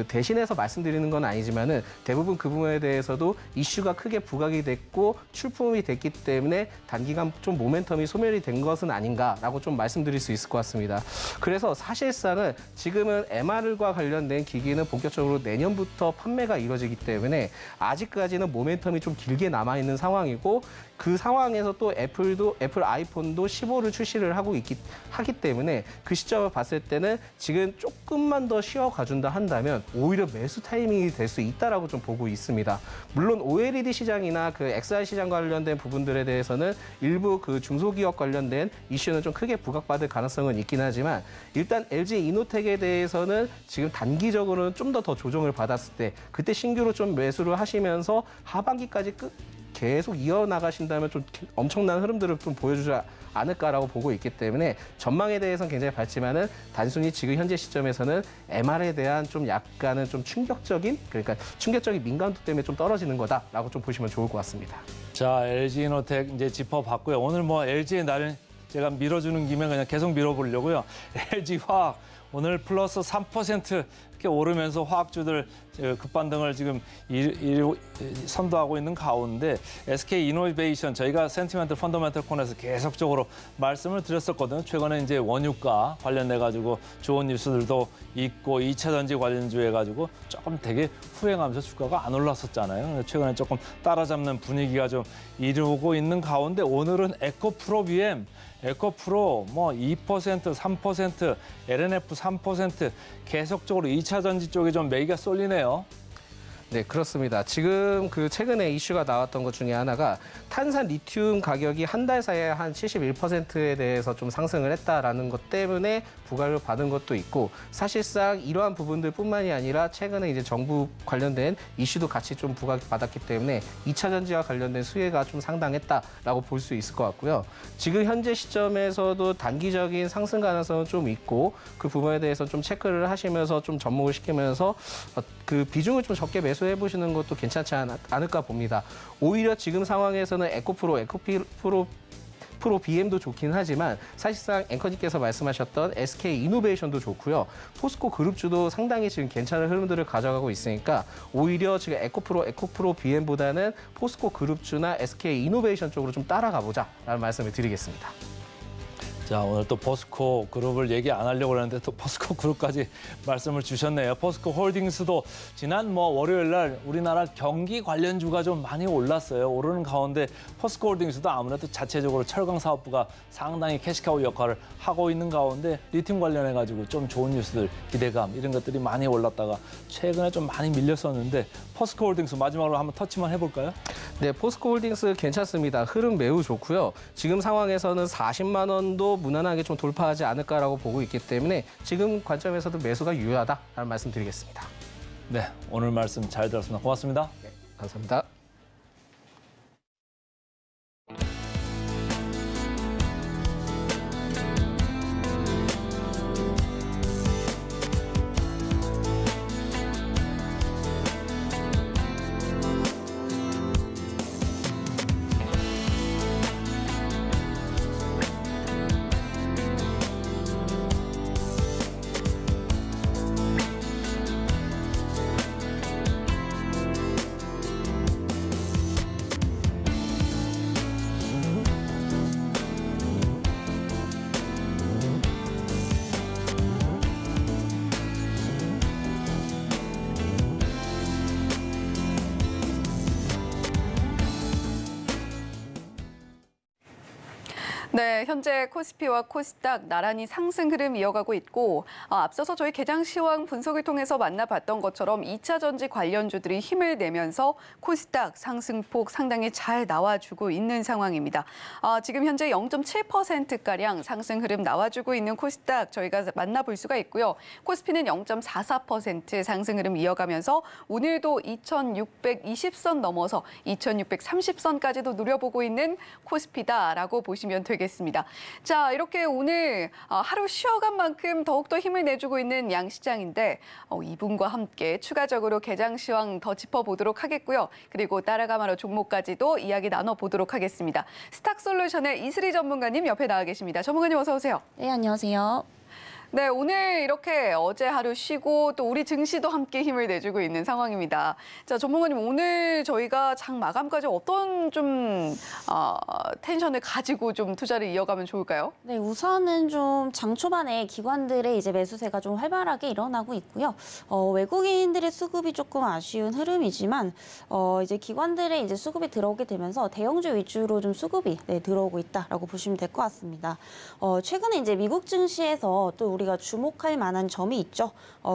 대신해서 말씀드리는 건 아니지만은 대부분 그 부분에 대해서도 이슈가 크게 부각이 됐고 출품이 됐기 때문에 단기간 좀 모멘텀이 소멸이 된 것은 아닌가라고 좀 말씀드릴 수 있을 것 같습니다. 그래서 사실상은 지금은 MR과 관련된 기기는 본격적으로 내년부터 판매가 이루어지기 때문에 아직까지는 모멘텀이 좀 길게 남아 있는 상황이고 그 상황에서 또 애플 아이폰도 15를 출시를 하기 때문에 그 시점을 봤을 때는 지금 조금만 더 쉬어가준다 한다면 오히려 매수 타이밍이 될 수 있다라고 좀 보고 있습니다. 물론 OLED 시장이나 XR 시장 관련된 부분들에 대해서는 일부 중소기업 관련된 이슈는 좀 크게 부각받을 가능성은 있긴 하지만 일단 LG 이노텍에 대해서는 지금 단기적으로는 좀 더 조정을 받았을 때 그때 신규로 좀 매수를 하시면서 하반기까지 계속 이어나가신다면 좀 엄청난 흐름들을 좀 보여주지 않을까라고 보고 있기 때문에 전망에 대해서는 굉장히 밝지만은 단순히 지금 현재 시점에서는 MR에 대한 좀 약간은 좀 충격적인 민감도 때문에 좀 떨어지는 거다라고 좀 보시면 좋을 것 같습니다. 자, LG 이노텍 이제 짚어봤고요. 오늘 LG의 날은 제가 밀어주는 김에 그냥 계속 밀어보려고요. LG 화학 오늘 플러스 3% 이렇게 오르면서 화학주들 급반등을 지금 선도하고 있는 가운데 SK 이노베이션 저희가 센티멘트 펀더멘털 코너에서 계속적으로 말씀을 드렸었거든요. 최근에 이제 원유가 관련돼 가지고 좋은 뉴스들도 있고 2차 전지 관련주해 가지고 조금 되게 후행하면서 주가가 안 올랐었잖아요. 최근에 조금 따라잡는 분위기가 좀 이루고 있는 가운데 오늘은 에코프로 BM 에코프로 2%, 3%, LNF 3% 계속적으로 2차 전지 쪽에 좀 매기가 쏠리네요. 네, 그렇습니다. 지금 최근에 이슈가 나왔던 것 중에 하나가 탄산 리튬 가격이 한 달 사이에 한 71%에 대해서 좀 상승을 했다라는 것 때문에 부과를 받은 것도 있고 사실상 이러한 부분들뿐만이 아니라 최근에 이제 정부 관련된 이슈도 같이 좀 부과받았기 때문에 2차 전지와 관련된 수혜가 좀 상당했다라고 볼 수 있을 것 같고요. 지금 현재 시점에서도 단기적인 상승 가능성은 좀 있고 그 부분에 대해서 좀 체크를 하시면서 좀 접목을 시키면서 비중을 좀 적게 매수해 보시는 것도 괜찮지 않을까 봅니다. 오히려 지금 상황에서는 에코프로 에코프로 BM도 좋긴 하지만 사실상 앵커님께서 말씀하셨던 SK 이노베이션도 좋고요. 포스코 그룹주도 상당히 지금 괜찮은 흐름들을 가져가고 있으니까 오히려 지금 에코프로 BM보다는 포스코 그룹주나 SK 이노베이션 쪽으로 좀 따라가 보자라는 말씀을 드리겠습니다. 자, 오늘 또 포스코 그룹을 얘기 안 하려고 했는데 또 포스코 그룹까지 말씀을 주셨네요. 포스코 홀딩스도 지난 월요일 날 우리나라 경기 관련주가 좀 많이 올랐어요. 오르는 가운데 포스코 홀딩스도 아무래도 자체적으로 철강 사업부가 상당히 캐시카우 역할을 하고 있는 가운데 리튬 관련해 가지고 좀 좋은 뉴스들, 기대감 이런 것들이 많이 올랐다가 최근에 좀 많이 밀렸었는데 포스코 홀딩스 마지막으로 한번 터치만 해볼까요? 네, 포스코 홀딩스 괜찮습니다. 흐름 매우 좋고요. 지금 상황에서는 40만 원도 무난하게 좀 돌파하지 않을까라고 보고 있기 때문에 지금 관점에서도 매수가 유효하다라는 말씀 드리겠습니다. 네, 오늘 말씀 잘 들었습니다. 고맙습니다. 네, 감사합니다. 네, 현재 코스피와 코스닥 나란히 상승 흐름 이어가고 있고 앞서서 저희 개장 시황 분석을 통해서 만나봤던 것처럼 2차 전지 관련주들이 힘을 내면서 코스닥 상승폭 상당히 잘 나와주고 있는 상황입니다. 지금 현재 0.7%가량 상승 흐름 나와주고 있는 코스닥 저희가 만나볼 수가 있고요. 코스피는 0.44% 상승 흐름 이어가면서 오늘도 2,620선 넘어서 2,630선까지도 누려보고 있는 코스피다라고 보시면 되겠습니다. 자, 이렇게 오늘 하루 쉬어간 만큼 더욱더 힘을 내주고 있는 양시장인데 이분과 함께 추가적으로 개장 시황 더 짚어보도록 하겠고요. 그리고 따라가마로 종목까지도 이야기 나눠보도록 하겠습니다. 스탁솔루션의 이슬희 전문가님 옆에 나와 계십니다. 전문가님 어서 오세요. 네, 안녕하세요. 네, 오늘 이렇게 어제 하루 쉬고 또 우리 증시도 함께 힘을 내주고 있는 상황입니다. 자, 전문가님 오늘 저희가 장 마감까지 어떤 좀 텐션을 가지고 좀 투자를 이어가면 좋을까요? 네, 우선은 좀 장 초반에 기관들의 이제 매수세가 좀 활발하게 일어나고 있고요. 외국인들의 수급이 조금 아쉬운 흐름이지만 이제 기관들의 이제 수급이 들어오게 되면서 대형주 위주로 좀 수급이 들어오고 있다라고 보시면 될 것 같습니다. 최근에 이제 미국 증시에서 또 우리가 주목할 만한 점이 있죠.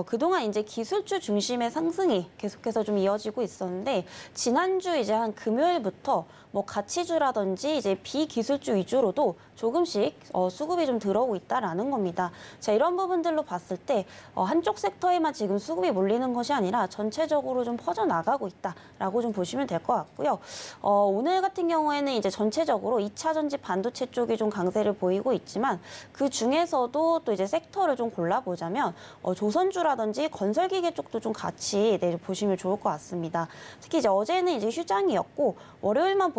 그동안 이제 기술주 중심의 상승이 계속해서 좀 이어지고 있었는데 지난주 이제 한 금요일부터 가치주라든지 이제 비기술주 위주로도 조금씩 수급이 좀 들어오고 있다라는 겁니다. 자, 이런 부분들로 봤을 때 한쪽 섹터에만 지금 수급이 몰리는 것이 아니라 전체적으로 좀 퍼져나가고 있다라고 좀 보시면 될 것 같고요. 오늘 같은 경우에는 이제 전체적으로 2차 전지 반도체 쪽이 좀 강세를 보이고 있지만 그 중에서도 또 이제 sek터를 좀 골라보자면 조선주라든지 건설기계 쪽도 좀 같이 보시면 좋을 것 같습니다. 특히 이제 어제는 이제 휴장이었고 월요일만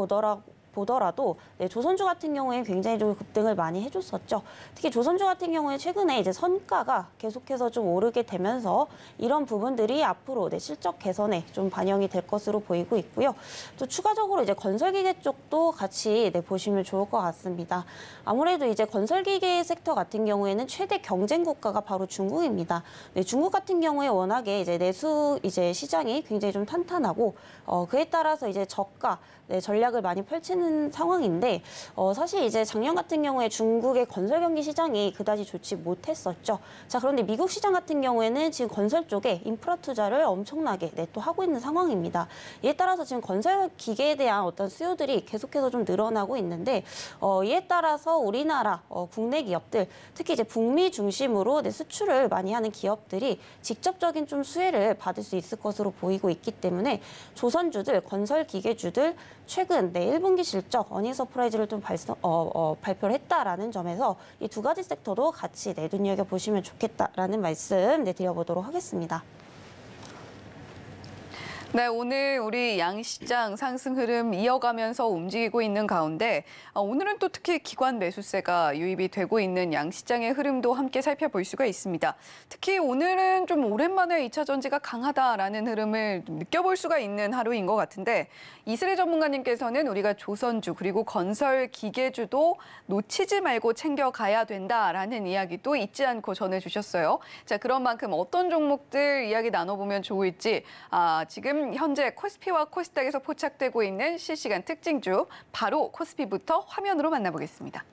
보더라도 조선주 같은 경우에 굉장히 좀 급등을 많이 해줬었죠. 특히 조선주 같은 경우에 최근에 이제 선가가 계속해서 좀 오르게 되면서 이런 부분들이 앞으로 실적 개선에 좀 반영이 될 것으로 보이고 있고요. 또 추가적으로 이제 건설기계 쪽도 같이 보시면 좋을 것 같습니다. 아무래도 이제 건설기계 섹터 같은 경우에는 최대 경쟁 국가가 바로 중국입니다. 중국 같은 경우에 워낙에 이제 내수 시장이 굉장히 좀 탄탄하고 그에 따라서 이제 저가 전략을 많이 펼치는 상황인데 사실 이제 작년 같은 경우에 중국의 건설 경기 시장이 그다지 좋지 못했었죠. 자, 그런데 미국 시장 같은 경우에는 지금 건설 쪽에 인프라 투자를 엄청나게 또 하고 있는 상황입니다. 이에 따라서 지금 건설 기계에 대한 어떤 수요들이 계속해서 좀 늘어나고 있는데 이에 따라서 우리나라 국내 기업들 특히 이제 북미 중심으로 수출을 많이 하는 기업들이 직접적인 좀 수혜를 받을 수 있을 것으로 보이고 있기 때문에 조선주들, 건설 기계주들 최근 1분기 실적 어닝 서프라이즈를 좀 발표를 했다라는 점에서 이 두 가지 섹터도 같이 눈여겨보시면 좋겠다라는 말씀 드려보도록 하겠습니다. 네, 오늘 우리 양시장 상승 흐름 이어가면서 움직이고 있는 가운데 오늘은 또 특히 기관 매수세가 유입이 되고 있는 양시장의 흐름도 함께 살펴볼 수가 있습니다. 특히 오늘은 좀 오랜만에 2차 전지가 강하다라는 흐름을 느껴볼 수가 있는 하루인 것 같은데 이슬희 전문가님께서는 우리가 조선주 그리고 건설 기계주도 놓치지 말고 챙겨가야 된다라는 이야기도 잊지 않고 전해주셨어요. 자, 그런 만큼 어떤 종목들 이야기 나눠보면 좋을지 지금 현재 코스피와 코스닥에서 포착되고 있는 실시간 특징주 바로 코스피부터 화면으로 만나보겠습니다.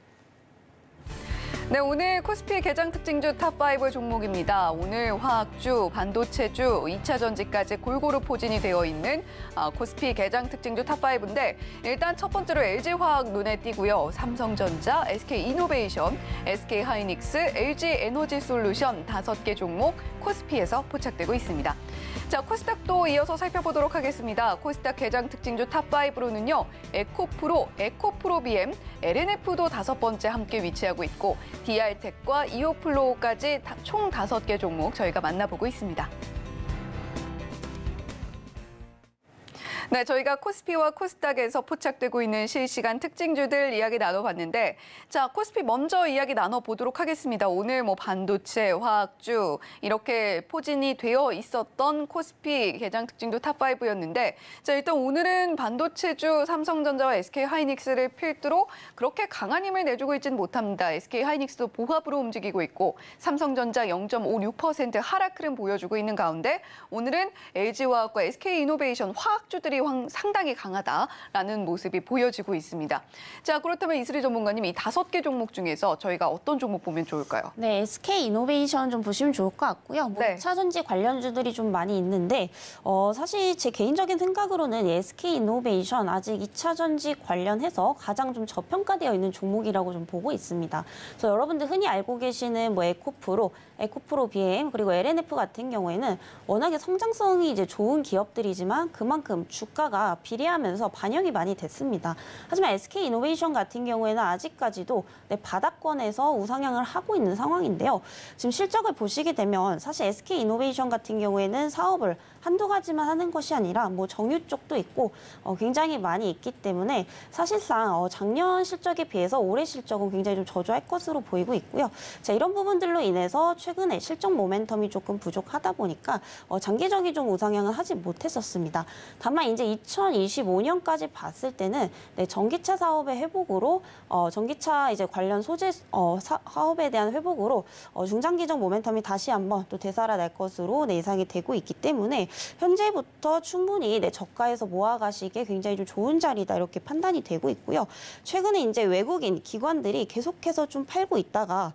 네, 오늘 코스피 개장 특징주 탑5 종목입니다. 오늘 화학주, 반도체주, 2차 전지까지 골고루 포진이 되어 있는 코스피 개장 특징주 탑5인데 일단 첫 번째로 LG화학 눈에 띄고요. 삼성전자, SK이노베이션, SK하이닉스, LG에너지솔루션 5개 종목 코스피에서 포착되고 있습니다. 자, 코스닥도 이어서 살펴보도록 하겠습니다. 코스닥 개장 특징주 탑5로는요. 에코프로, 에코프로비엠, LNF도 5번째 함께 위치하고 있고 DR텍과 이오플로우까지 총 5개 종목 저희가 만나보고 있습니다. 네, 저희가 코스피와 코스닥에서 포착되고 있는 실시간 특징주들 이야기 나눠봤는데 자, 코스피 먼저 이야기 나눠보도록 하겠습니다. 오늘 반도체, 화학주 이렇게 포진이 되어 있었던 코스피 개장 특징주 탑5였는데 자, 일단 오늘은 반도체주 삼성전자와 SK하이닉스를 필두로 그렇게 강한 힘을 내주고 있지는 못합니다. SK하이닉스도 보합으로 움직이고 있고 삼성전자 0.56% 하락 흐름 보여주고 있는 가운데 오늘은 LG화학과 SK이노베이션 화학주들이 상당히 강하다라는 모습이 보여지고 있습니다. 자, 그렇다면 이슬희 전문가님 이 5개 종목 중에서 저희가 어떤 종목 보면 좋을까요? 네, SK이노베이션 좀 보시면 좋을 것 같고요. 네. 2차 전지 관련주들이 좀 많이 있는데 사실 제 개인적인 생각으로는 SK이노베이션 아직 2차 전지 관련해서 가장 좀 저평가되어 있는 종목이라고 좀 보고 있습니다. 그래서 여러분들 흔히 알고 계시는 에코프로, 에코프로비엠 그리고 LNF 같은 경우에는 워낙에 성장성이 이제 좋은 기업들이지만 그만큼 주가가 비례하면서 반영이 많이 됐습니다. 하지만 SK이노베이션 같은 경우에는 아직까지도 바닥권에서 우상향을 하고 있는 상황인데요. 지금 실적을 보시게 되면 사실 SK이노베이션 같은 경우에는 사업을 한두 가지만 하는 것이 아니라 정유 쪽도 있고 굉장히 많이 있기 때문에 사실상 작년 실적에 비해서 올해 실적은 굉장히 좀 저조할 것으로 보이고 있고요. 자, 이런 부분들로 인해서 최근에 실적 모멘텀이 조금 부족하다 보니까 장기적인 좀 우상향을 하지 못했었습니다. 다만 이제 2025년까지 봤을 때는 전기차 사업의 회복으로 전기차 이제 관련 소재 사업에 대한 회복으로 중장기적 모멘텀이 다시 한번 또 되살아날 것으로 예상이 되고 있기 때문에 현재부터 충분히 저가에서 모아가시기에 굉장히 좀 좋은 자리다 이렇게 판단이 되고 있고요. 최근에 이제 외국인 기관들이 계속해서 좀 팔고 있다가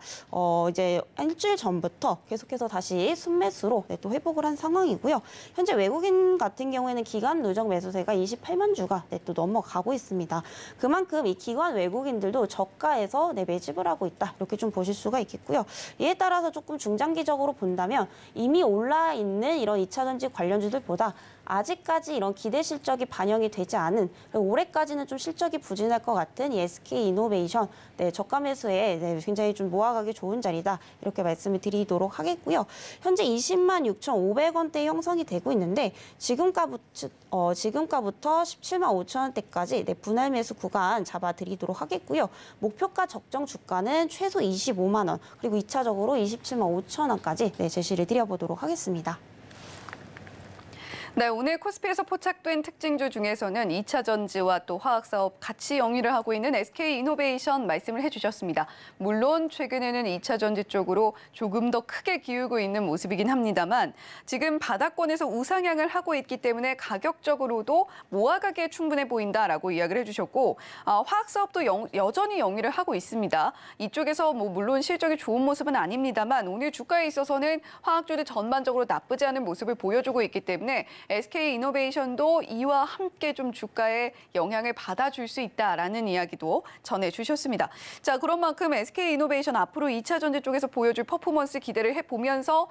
이제 일주일 전부터 계속해서 다시 순매수로 또 회복을 한 상황이고요. 현재 외국인 같은 경우에는 기관 누적 매수세가 28만 주가 또 넘어가고 있습니다. 그만큼 이 기관 외국인들도 저가에서 매집을 하고 있다 이렇게 좀 보실 수가 있겠고요. 이에 따라서 조금 중장기적으로 본다면 이미 올라 있는 이런 2차 전지 관련주들보다 아직까지 이런 기대 실적이 반영이 되지 않은 올해까지는 좀 실적이 부진할 것 같은 이 SK이노베이션 저가 매수에 굉장히 좀 모아가기 좋은 자리다 이렇게 말씀을 드리도록 하겠고요. 현재 20만 6,500원대 형성이 되고 있는데 지금가부터 17만 5천 원대까지 분할 매수 구간 잡아드리도록 하겠고요. 목표가 적정 주가는 최소 25만 원 그리고 2차적으로 27만 5천 원까지 제시를 드려보도록 하겠습니다. 네, 오늘 코스피에서 포착된 특징주 중에서는 2차 전지와 또 화학사업 같이 영위를 하고 있는 SK이노베이션 말씀을 해주셨습니다. 물론 최근에는 2차 전지 쪽으로 조금 더 크게 기울고 있는 모습이긴 합니다만 지금 바닥권에서 우상향을 하고 있기 때문에 가격적으로도 모아가기에 충분해 보인다라고 이야기를 해주셨고 화학사업도 여전히 영위를 하고 있습니다. 이쪽에서 물론 실적이 좋은 모습은 아닙니다만 오늘 주가에 있어서는 화학주들 전반적으로 나쁘지 않은 모습을 보여주고 있기 때문에 SK이노베이션도 이와 함께 좀 주가에 영향을 받아줄 수 있다라는 이야기도 전해주셨습니다. 자, 그런 만큼 SK이노베이션 앞으로 2차 전지 쪽에서 보여줄 퍼포먼스 기대를 해보면서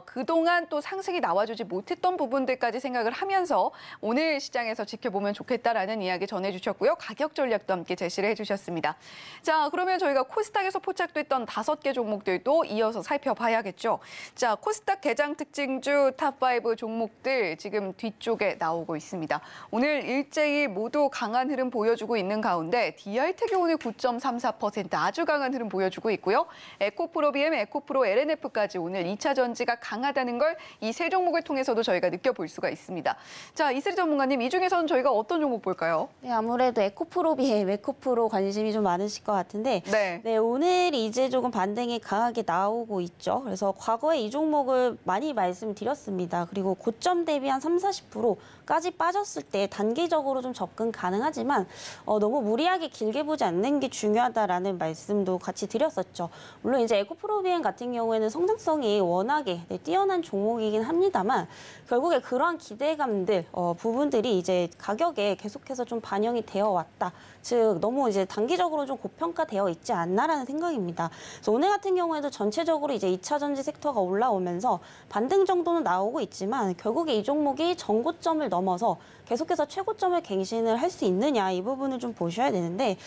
그동안 또 상승이 나와주지 못했던 부분들까지 생각을 하면서 오늘 시장에서 지켜보면 좋겠다라는 이야기 전해주셨고요. 가격 전략도 함께 제시를 해주셨습니다. 자, 그러면 저희가 코스닥에서 포착됐던 5개 종목들도 이어서 살펴봐야겠죠. 자, 코스닥 개장 특징주 탑5 종목들 지금 지금 뒤쪽에 나오고 있습니다. 오늘 일제히 모두 강한 흐름 보여주고 있는 가운데 DR텍이 오늘 9.34% 아주 강한 흐름 보여주고 있고요. 에코프로 BM, 에코프로 LNF까지 오늘 2차 전지가 강하다는 걸 이 세 종목을 통해서도 저희가 느껴볼 수가 있습니다. 자, 이슬이 전문가님, 이 중에서는 저희가 어떤 종목 볼까요? 네, 아무래도 에코프로 BM, 에코프로 관심이 좀 많으실 것 같은데 네. 오늘 이제 조금 반등이 강하게 나오고 있죠. 그래서 과거에 이 종목을 많이 말씀드렸습니다. 그리고 고점 대비 한 30-40%까지 빠졌을 때 단기적으로 좀 접근 가능하지만 너무 무리하게 길게 보지 않는 게 중요하다라는 말씀도 같이 드렸었죠. 물론 이제 에코프로 BM 같은 경우에는 성장성이 워낙에 뛰어난 종목이긴 합니다만 결국에 그러한 기대감들 부분들이 이제 가격에 계속해서 좀 반영이 되어 왔다. 즉 너무 이제 단기적으로 좀 고평가되어 있지 않나라는 생각입니다. 그래서 오늘 같은 경우에도 전체적으로 이제 2차 전지 섹터가 올라오면서 반등 정도는 나오고 있지만 결국에 이 종목이 전고점을 넘어서 계속해서 최고점을 갱신을 할 수 있느냐 이 부분을 좀 보셔야 되는데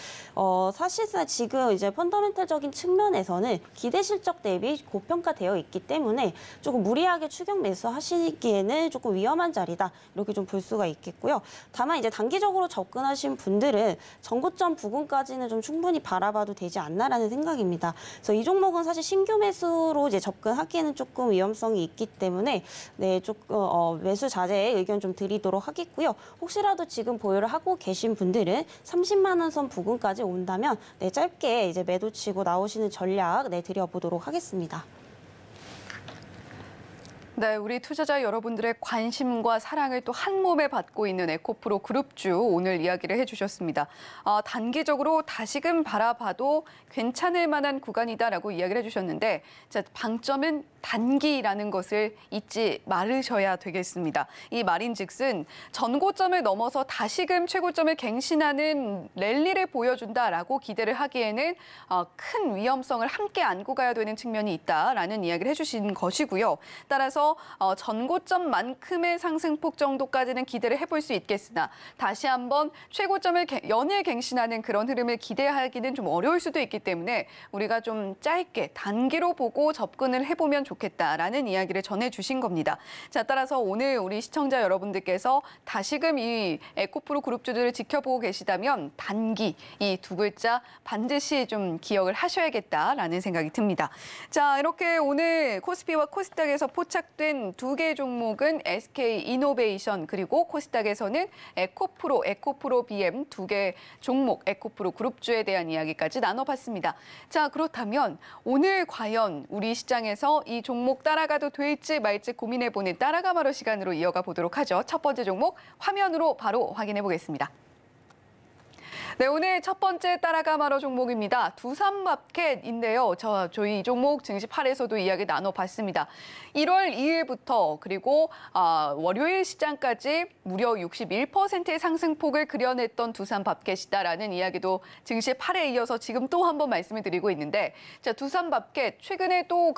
사실상 지금 이제 펀더멘탈적인 측면에서는 기대 실적 대비 고평가되어 있기 때문에 조금 무리하게 추격 매수하시기에는 조금 위험한 자리다 이렇게 좀 볼 수가 있겠고요. 다만 이제 단기적으로 접근하신 분들은 전고점 부근까지는 좀 충분히 바라봐도 되지 않나라는 생각입니다. 그래서 이 종목은 사실 신규 매수로 이제 접근하기에는 조금 위험성이 있기 때문에 조금 매수 자제의 의견 좀 드리도록 하겠고요. 혹시라도 지금 보유를 하고 계신 분들은 30만 원 선 부근까지 온다면 짧게 이제 매도치고 나오시는 전략 드려보도록 하겠습니다. 네, 우리 투자자 여러분들의 관심과 사랑을 또 한 몸에 받고 있는 에코프로 그룹주 오늘 이야기를 해주셨습니다. 단기적으로 다시금 바라봐도 괜찮을 만한 구간이다라고 이야기를 해주셨는데 자, 방점은 단기라는 것을 잊지 말으셔야 되겠습니다. 이 말인즉슨 전고점을 넘어서 다시금 최고점을 갱신하는 랠리를 보여준다라고 기대를 하기에는 큰 위험성을 함께 안고 가야 되는 측면이 있다라는 이야기를 해주신 것이고요. 따라서 전고점만큼의 상승폭 정도까지는 기대를 해볼 수 있겠으나 다시 한번 최고점을 연일 갱신하는 그런 흐름을 기대하기는 좀 어려울 수도 있기 때문에 우리가 좀 짧게 단기로 보고 접근을 해보면 좋겠다라는 이야기를 전해주신 겁니다. 자, 따라서 오늘 우리 시청자 여러분들께서 다시금 이 에코프로 그룹주들을 지켜보고 계시다면 단기 이 두 글자 반드시 좀 기억을 하셔야겠다라는 생각이 듭니다. 자, 이렇게 오늘 코스피와 코스닥에서 포착된 두 개 종목은 SK이노베이션 그리고 코스닥에서는 에코프로 BM 두 개 종목 에코프로 그룹주에 대한 이야기까지 나눠봤습니다. 자, 그렇다면 오늘 과연 우리 시장에서 이 종목 따라가도 될지 말지 고민해보는 따라가마로 시간으로 이어가 보도록 하죠. 첫 번째 종목 화면으로 바로 확인해 보겠습니다. 네, 오늘 첫 번째 따라가마로 종목입니다. 두산마켓인데요. 저희 이 종목 증시 8에서도 이야기 나눠봤습니다. 1월 2일부터 그리고 월요일 시장까지 무려 61%의 상승폭을 그려냈던 두산마켓이다라는 이야기도 증시 8에 이어서 지금 또 한 번 말씀을 드리고 있는데 자, 두산마켓 최근에 또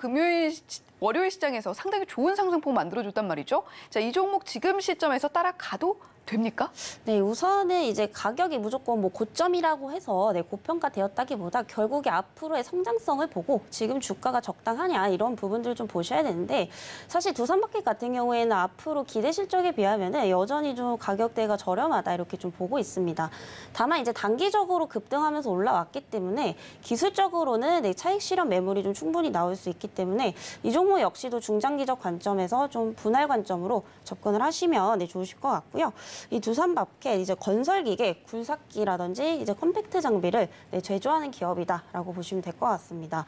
월요일 시장에서 상당히 좋은 상승폭 만들어줬단 말이죠. 자, 이 종목 지금 시점에서 따라가도 됩니까? 네, 우선은 이제 가격이 무조건 뭐 고점이라고 해서 고평가되었다기보다 결국에 앞으로의 성장성을 보고 지금 주가가 적당하냐 이런 부분들을 좀 보셔야 되는데 사실 두산마켓 같은 경우에는 앞으로 기대 실적에 비하면 여전히 좀 가격대가 저렴하다 이렇게 좀 보고 있습니다. 다만 이제 단기적으로 급등하면서 올라왔기 때문에 기술적으로는 차익 실현 매물이 좀 충분히 나올 수 있기 때문에 이 종목 역시도 중장기적 관점에서 좀 분할 관점으로 접근을 하시면 좋으실 것 같고요. 이 두산마켓 이제 건설기계, 굴삭기라든지 이제 컴팩트 장비를 제조하는 기업이다라고 보시면 될 것 같습니다.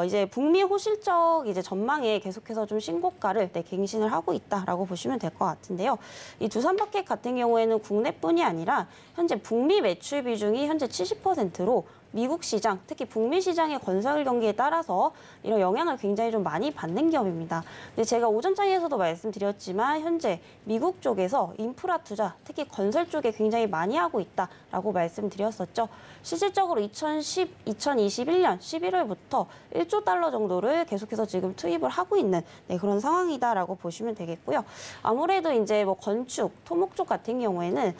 이제 북미 호실적 이제 전망에 계속해서 좀 신고가를 갱신을 하고 있다라고 보시면 될 것 같은데요. 이 두산마켓 같은 경우에는 국내뿐이 아니라 현재 북미 매출 비중이 현재 70%로 미국 시장, 특히 북미 시장의 건설 경기에 따라서 이런 영향을 굉장히 좀 많이 받는 기업입니다. 근데 제가 오전장에서도 말씀드렸지만 현재 미국 쪽에서 인프라 투자, 특히 건설 쪽에 굉장히 많이 하고 있다라고 말씀드렸었죠. 실질적으로 2021년 11월부터 1조 달러 정도를 계속해서 지금 투입을 하고 있는 그런 상황이다라고 보시면 되겠고요. 아무래도 이제 뭐 건축, 토목 쪽 같은 경우에는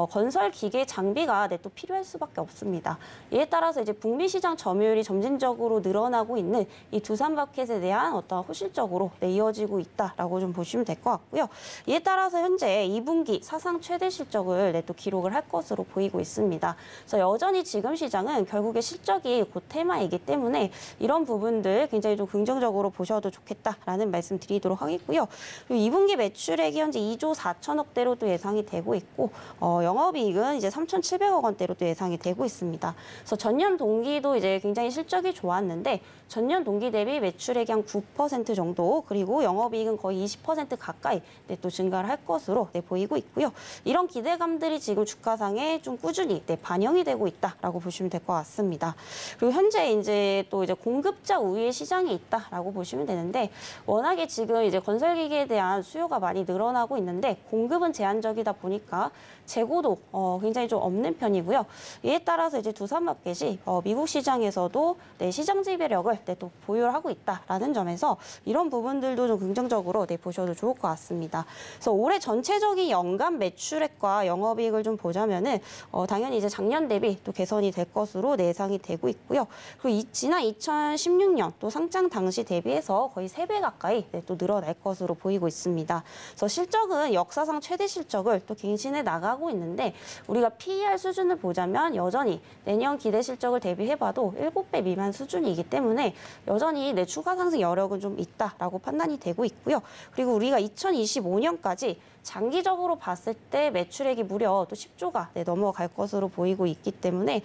건설 기계 장비가 또 필요할 수밖에 없습니다. 이에 따라 따라서 이제 북미 시장 점유율이 점진적으로 늘어나고 있는 이 두산마켓에 대한 어떤 호실적으로 이어지고 있다라고 좀 보시면 될 것 같고요. 이에 따라서 현재 2분기 사상 최대 실적을 또 기록을 할 것으로 보이고 있습니다. 그래서 여전히 지금 시장은 결국에 실적이 곧 테마이기 때문에 이런 부분들 굉장히 좀 긍정적으로 보셔도 좋겠다라는 말씀 드리도록 하겠고요. 그리고 2분기 매출액이 현재 2조 4천억대로 또 예상이 되고 있고 영업이익은 이제 3,700억 원대로 또 예상이 되고 있습니다. 그래서 전년 동기도 이제 굉장히 실적이 좋았는데 전년 동기 대비 매출액이 한 9% 정도 그리고 영업이익은 거의 20% 가까이 또 증가를 할 것으로 보이고 있고요. 이런 기대감들이 지금 주가상에 좀 꾸준히 반영이 되고 있다라고 보시면 될 것 같습니다. 그리고 현재 이제 또 이제 공급자 우위의 시장이 있다라고 보시면 되는데 워낙에 지금 이제 건설기계에 대한 수요가 많이 늘어나고 있는데 공급은 제한적이다 보니까 재고도 굉장히 좀 없는 편이고요. 이에 따라서 이제 두산마켓이 미국 시장에서도 시장 지배력을 또 보유하고 있다라는 점에서 이런 부분들도 좀 긍정적으로 보셔도 좋을 것 같습니다. 그래서 올해 전체적인 연간 매출액과 영업이익을 좀 보자면은 당연히 이제 작년 대비 또 개선이 될 것으로 예상이 되고 있고요. 그리고 지난 2016년 또 상장 당시 대비해서 거의 3배 가까이 또 늘어날 것으로 보이고 있습니다. 그래서 실적은 역사상 최대 실적을 또 갱신해 나가고 있는데 우리가 PER 수준을 보자면 여전히 내년 기대 실적을 대비해봐도 7배 미만 수준이기 때문에 여전히 추가 상승 여력은 좀 있다라고 판단이 되고 있고요. 그리고 우리가 2025년까지 장기적으로 봤을 때 매출액이 무려 또 10조가 넘어갈 것으로 보이고 있기 때문에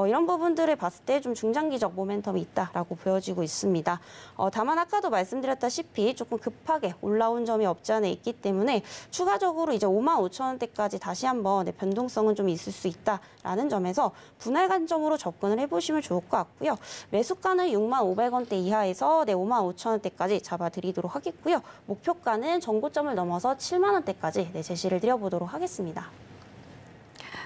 이런 부분들을 봤을 때 좀 중장기적 모멘텀이 있다라고 보여지고 있습니다. 다만 아까도 말씀드렸다시피 조금 급하게 올라온 점이 없지 않아 있기 때문에 추가적으로 이제 55,000원대까지 다시 한번 변동성은 좀 있을 수 있다라는 점에서 분할 관점으로 접근을 해보시면 좋을 것 같고요. 매수가는 65,000원대 이하에서 55,000원대까지 잡아드리도록 하겠고요. 목표가는 전고점을 넘어서 70,000원대까지 제시를 드려보도록 하겠습니다.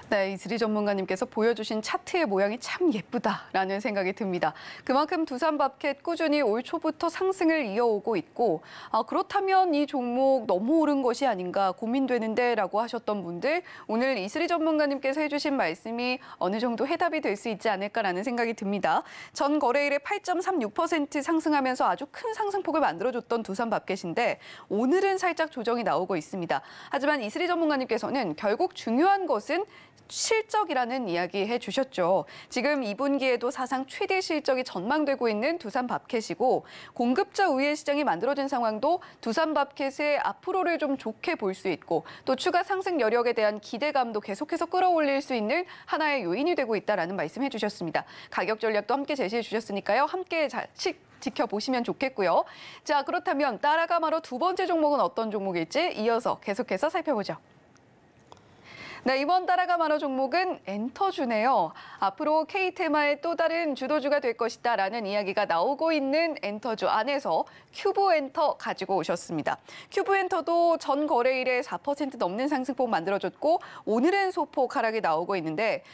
네, 이슬이 전문가님께서 보여주신 차트의 모양이 참 예쁘다라는 생각이 듭니다. 그만큼 두산마켓 꾸준히 올 초부터 상승을 이어오고 있고 그렇다면 이 종목 너무 오른 것이 아닌가 고민되는데 라고 하셨던 분들 오늘 이슬이 전문가님께서 해주신 말씀이 어느 정도 해답이 될 수 있지 않을까라는 생각이 듭니다. 전 거래일에 8.36% 상승하면서 아주 큰 상승폭을 만들어줬던 두산마켓인데 오늘은 살짝 조정이 나오고 있습니다. 하지만 이슬이 전문가님께서는 결국 중요한 것은 실적이라는 이야기 해주셨죠. 지금 2분기에도 사상 최대 실적이 전망되고 있는 두산마켓이고 공급자 우위의 시장이 만들어진 상황도 두산마켓의 앞으로를 좀 좋게 볼 수 있고 또 추가 상승 여력에 대한 기대감도 계속해서 끌어올릴 수 있는 하나의 요인이 되고 있다라는 말씀해 주셨습니다. 가격 전략도 함께 제시해 주셨으니까요. 함께 잘 지켜보시면 좋겠고요. 자, 그렇다면 따라가 말어 두 번째 종목은 어떤 종목일지 이어서 계속해서 살펴보죠. 네, 이번 따라가 말어 종목은 엔터주네요. 앞으로 K테마의 또 다른 주도주가 될 것이다라는 이야기가 나오고 있는 엔터주 안에서 큐브엔터 가지고 오셨습니다. 큐브엔터도 전 거래일에 4% 넘는 상승폭 만들어줬고 오늘은 소폭 하락이 나오고 있는데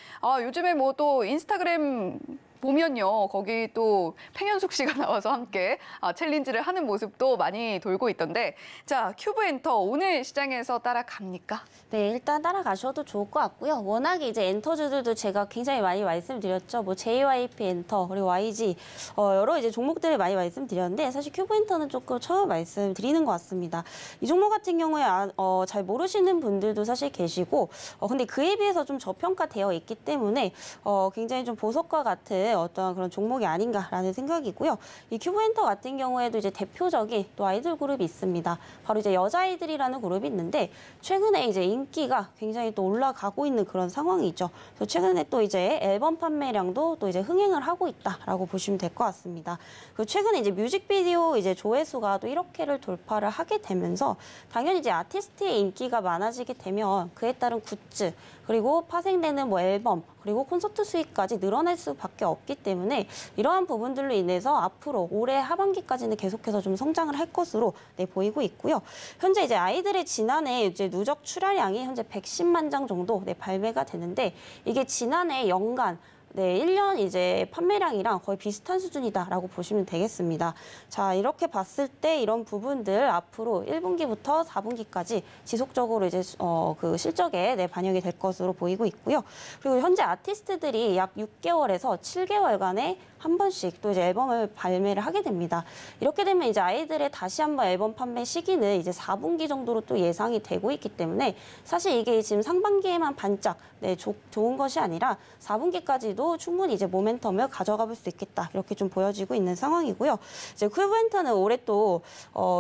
요즘에 뭐 또 인스타그램 보면요. 거기 또 팽현숙 씨가 나와서 함께 챌린지를 하는 모습도 많이 돌고 있던데 자, 큐브엔터 오늘 시장에서 따라갑니까? 네, 일단 따라가셔도 좋을 것 같고요. 워낙에 이제 엔터주들도 제가 굉장히 많이 말씀드렸죠. 뭐 JYP 엔터 그리고 YG 여러 이제 종목들을 많이 말씀드렸는데 사실 큐브엔터는 조금 처음 말씀드리는 것 같습니다. 이 종목 같은 경우에 잘 모르시는 분들도 사실 계시고 근데 그에 비해서 좀 저평가되어 있기 때문에 굉장히 좀 보석과 같은 어떤 그런 종목이 아닌가라는 생각이고요. 이 큐브엔터 같은 경우에도 이제 대표적인 또 아이돌 그룹이 있습니다. 바로 이제 여자아이들이라는 그룹이 있는데 최근에 이제 인기가 굉장히 또 올라가고 있는 그런 상황이죠. 그래서 최근에 또 이제 앨범 판매량도 또 이제 흥행을 하고 있다라고 보시면 될 것 같습니다. 그리고 최근에 이제 뮤직비디오 이제 조회수가 또 1억회를 돌파를 하게 되면서 당연히 이제 아티스트의 인기가 많아지게 되면 그에 따른 굿즈 그리고 파생되는 뭐 앨범 그리고 콘서트 수익까지 늘어날 수밖에 없기 때문에 이러한 부분들로 인해서 앞으로 올해 하반기까지는 계속해서 좀 성장을 할 것으로 보이고 있고요. 현재 이제 아이들의 지난해 이제 누적 출하량이 현재 110만 장 정도 발매가 되는데 이게 지난해 연간 네, 1년 이제 판매량이랑 거의 비슷한 수준이다라고 보시면 되겠습니다. 자, 이렇게 봤을 때 이런 부분들 앞으로 1분기부터 4분기까지 지속적으로 이제 그 실적에 반영이 될 것으로 보이고 있고요. 그리고 현재 아티스트들이 약 6개월에서 7개월간의 한 번씩 또 이제 앨범을 발매를 하게 됩니다. 이렇게 되면 이제 아이들의 다시 한번 앨범 판매 시기는 이제 4분기 정도로 또 예상이 되고 있기 때문에 사실 이게 지금 상반기에만 반짝 좋은 것이 아니라 4분기까지도 충분히 이제 모멘텀을 가져가 볼 수 있겠다. 이렇게 좀 보여지고 있는 상황이고요. 이제 큐브엔터는 올해 또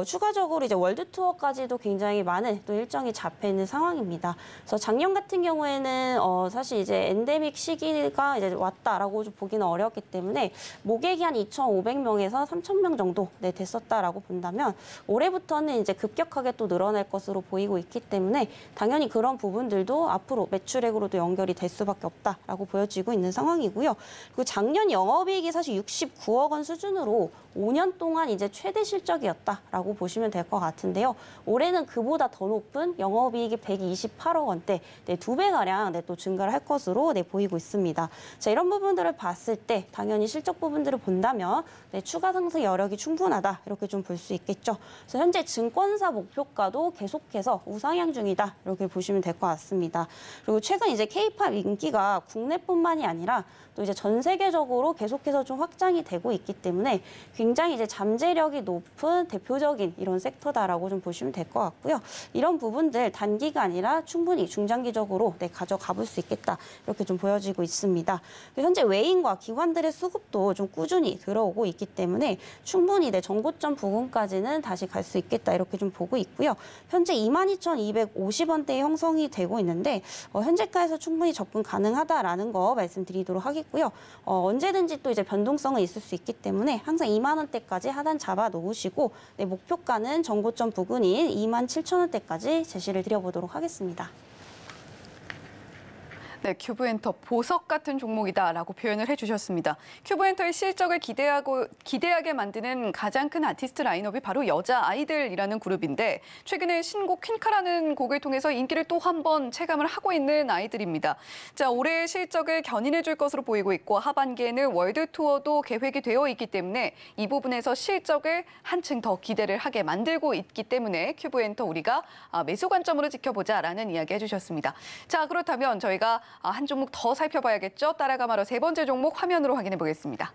추가적으로 이제 월드 투어까지도 굉장히 많은 또 일정이 잡혀 있는 상황입니다. 그래서 작년 같은 경우에는 사실 이제 엔데믹 시기가 이제 왔다라고 좀 보기는 어렵기 때문에 모객이 한 2,500명에서 3,000명 정도 됐었다라고 본다면 올해부터는 이제 급격하게 또 늘어날 것으로 보이고 있기 때문에 당연히 그런 부분들도 앞으로 매출액으로도 연결이 될 수밖에 없다라고 보여지고 있는 상황이고요. 그리고 작년 영업이익이 사실 69억 원 수준으로 5년 동안 이제 최대 실적이었다라고 보시면 될 것 같은데요. 올해는 그보다 더 높은 영업이익이 128억 원대, 2배가량 또 증가를 할 것으로 보이고 있습니다. 자, 이런 부분들을 봤을 때 당연히 실적 부분들을 본다면 추가 상승 여력이 충분하다 이렇게 좀 볼 수 있겠죠. 그래서 현재 증권사 목표가도 계속해서 우상향 중이다 이렇게 보시면 될 것 같습니다. 그리고 최근 이제 K-팝 인기가 국내뿐만이 아니라 또 이제 전 세계적으로 계속해서 좀 확장이 되고 있기 때문에 굉장히 이제 잠재력이 높은 대표적인 이런 섹터다라고 좀 보시면 될 것 같고요. 이런 부분들 단기가 아니라 충분히 중장기적으로 가져가 볼 수 있겠다 이렇게 좀 보여지고 있습니다. 현재 외인과 기관들의 수급도 좀 꾸준히 들어오고 있기 때문에 충분히 정고점 부근까지는 다시 갈 수 있겠다 이렇게 좀 보고 있고요. 현재 22,250원대에 형성이 되고 있는데 현재가에서 충분히 접근 가능하다라는 거 말씀드리도록 하겠습니다. 고요. 언제든지 또 이제 변동성은 있을 수 있기 때문에 항상 2만 원대까지 하단 잡아 놓으시고 목표가는 전고점 부근인 27,000원대까지 제시를 드려보도록 하겠습니다. 네, 큐브엔터 보석 같은 종목이다라고 표현을 해주셨습니다. 큐브엔터의 실적을 기대하게 만드는 가장 큰 아티스트 라인업이 바로 여자 아이들이라는 그룹인데 최근에 신곡 퀸카라는 곡을 통해서 인기를 또 한 번 체감을 하고 있는 아이들입니다. 자, 올해의 실적을 견인해줄 것으로 보이고 있고 하반기에는 월드 투어도 계획이 되어 있기 때문에 이 부분에서 실적을 한층 더 기대를 하게 만들고 있기 때문에 큐브엔터 우리가 매수 관점으로 지켜보자라는 이야기 해주셨습니다. 자, 그렇다면 저희가 한 종목 더 살펴봐야겠죠. 따라가 바로 세 번째 종목 화면으로 확인해 보겠습니다.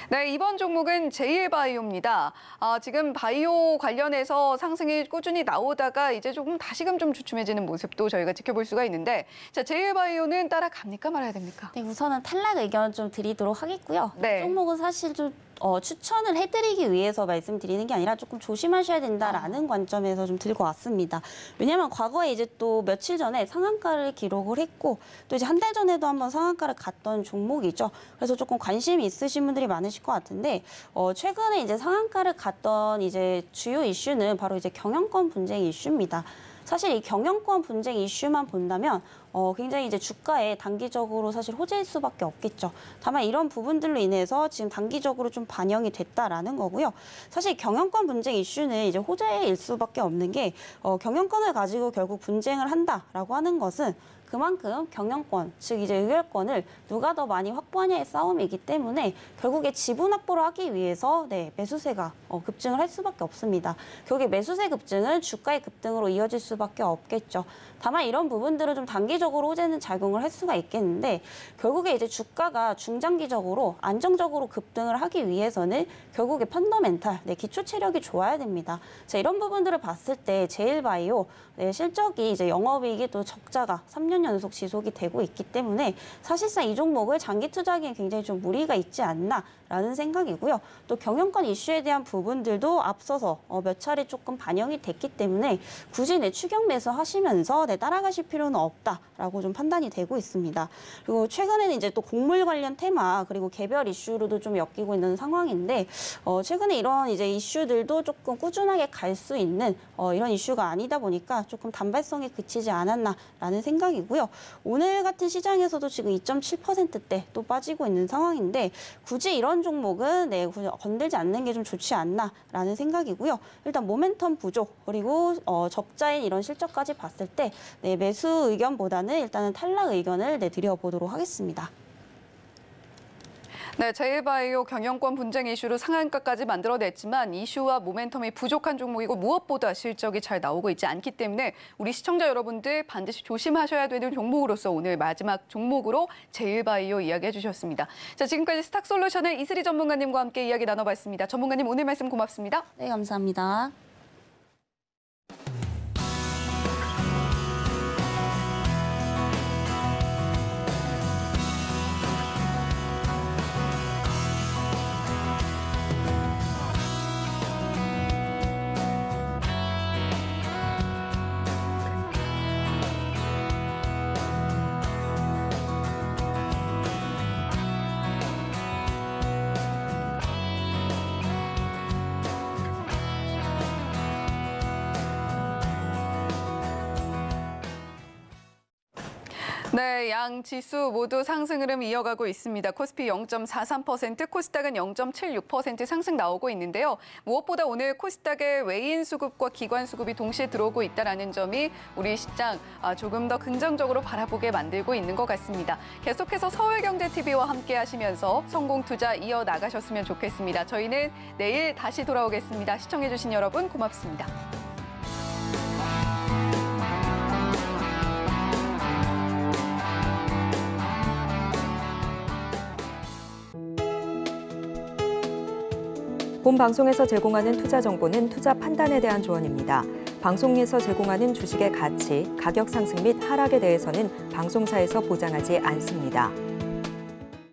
네, 이번 종목은 제일바이오입니다. 지금 바이오 관련해서 상승이 꾸준히 나오다가 이제 조금 다시금 좀 주춤해지는 모습도 저희가 지켜볼 수가 있는데 자, 제일바이오는 따라갑니까 말아야 됩니까? 네, 우선은 탈락 의견 좀 드리도록 하겠고요. 네. 종목은 사실 좀 추천을 해드리기 위해서 말씀드리는 게 아니라 조금 조심하셔야 된다라는 관점에서 좀 들고 왔습니다. 왜냐하면 과거에 이제 또 며칠 전에 상한가를 기록을 했고 또 이제 한 달 전에도 한번 상한가를 갔던 종목이죠. 그래서 조금 관심이 있으신 분들이 많으실 것 같은데 최근에 이제 상한가를 갔던 이제 주요 이슈는 바로 이제 경영권 분쟁 이슈입니다. 사실 이 경영권 분쟁 이슈만 본다면 굉장히 이제 주가에 단기적으로 사실 호재일 수밖에 없겠죠. 다만 이런 부분들로 인해서 지금 단기적으로 좀 반영이 됐다라는 거고요. 사실 경영권 분쟁 이슈는 이제 호재일 수밖에 없는 게 경영권을 가지고 결국 분쟁을 한다라고 하는 것은 그만큼 경영권, 즉 이제 의결권을 누가 더 많이 확보하냐의 싸움이기 때문에 결국에 지분 확보를 하기 위해서 매수세가 급증을 할 수밖에 없습니다. 결국에 매수세 급증은 주가의 급등으로 이어질 수밖에 없겠죠. 다만 이런 부분들은 좀 단기적으로 호재는 작용을 할 수가 있겠는데 결국에 이제 주가가 중장기적으로 안정적으로 급등을 하기 위해서는 결국에 펀더멘탈, 기초 체력이 좋아야 됩니다. 자, 이런 부분들을 봤을 때 제일바이오 실적이 이제 영업이익이 또 적자가 3년 연속 지속이 되고 있기 때문에 사실상 이 종목을 장기 투자하기엔 굉장히 좀 무리가 있지 않나라는 생각이고요. 또 경영권 이슈에 대한 부분들도 앞서서 몇 차례 조금 반영이 됐기 때문에 굳이 추격 매수하시면서 따라가실 필요는 없다라고 좀 판단이 되고 있습니다. 그리고 최근에는 이제 또 곡물 관련 테마 그리고 개별 이슈로도 좀 엮이고 있는 상황인데 최근에 이런 이제 이슈들도 조금 꾸준하게 갈 수 있는 이런 이슈가 아니다 보니까 조금 단발성에 그치지 않았나라는 생각이고요. 오늘 같은 시장에서도 지금 2.7%대 또 빠지고 있는 상황인데 굳이 이런 종목은 건들지 않는 게 좀 좋지 않나라는 생각이고요. 일단 모멘텀 부족 그리고 적자인 이런 실적까지 봤을 때 매수 의견보다는 일단은 탈락 의견을 드려보도록 하겠습니다. 네, 제일바이오 경영권 분쟁 이슈로 상한가까지 만들어냈지만 이슈와 모멘텀이 부족한 종목이고 무엇보다 실적이 잘 나오고 있지 않기 때문에 우리 시청자 여러분들 반드시 조심하셔야 되는 종목으로서 오늘 마지막 종목으로 제일바이오 이야기해 주셨습니다. 자, 지금까지 스탁솔루션의 이슬희 전문가님과 함께 이야기 나눠봤습니다. 전문가님 오늘 말씀 고맙습니다. 네, 감사합니다. 네, 양 지수 모두 상승 흐름 이어가고 있습니다. 코스피 0.43%, 코스닥은 0.76% 상승 나오고 있는데요. 무엇보다 오늘 코스닥의 외인 수급과 기관 수급이 동시에 들어오고 있다는 점이 우리 시장 조금 더 긍정적으로 바라보게 만들고 있는 것 같습니다. 계속해서 서울경제TV와 함께 하시면서 성공투자 이어나가셨으면 좋겠습니다. 저희는 내일 다시 돌아오겠습니다. 시청해주신 여러분 고맙습니다. 본 방송에서 제공하는 투자 정보는 투자 판단에 대한 조언입니다. 방송에서 제공하는 주식의 가치, 가격 상승 및 하락에 대해서는 방송사에서 보장하지 않습니다.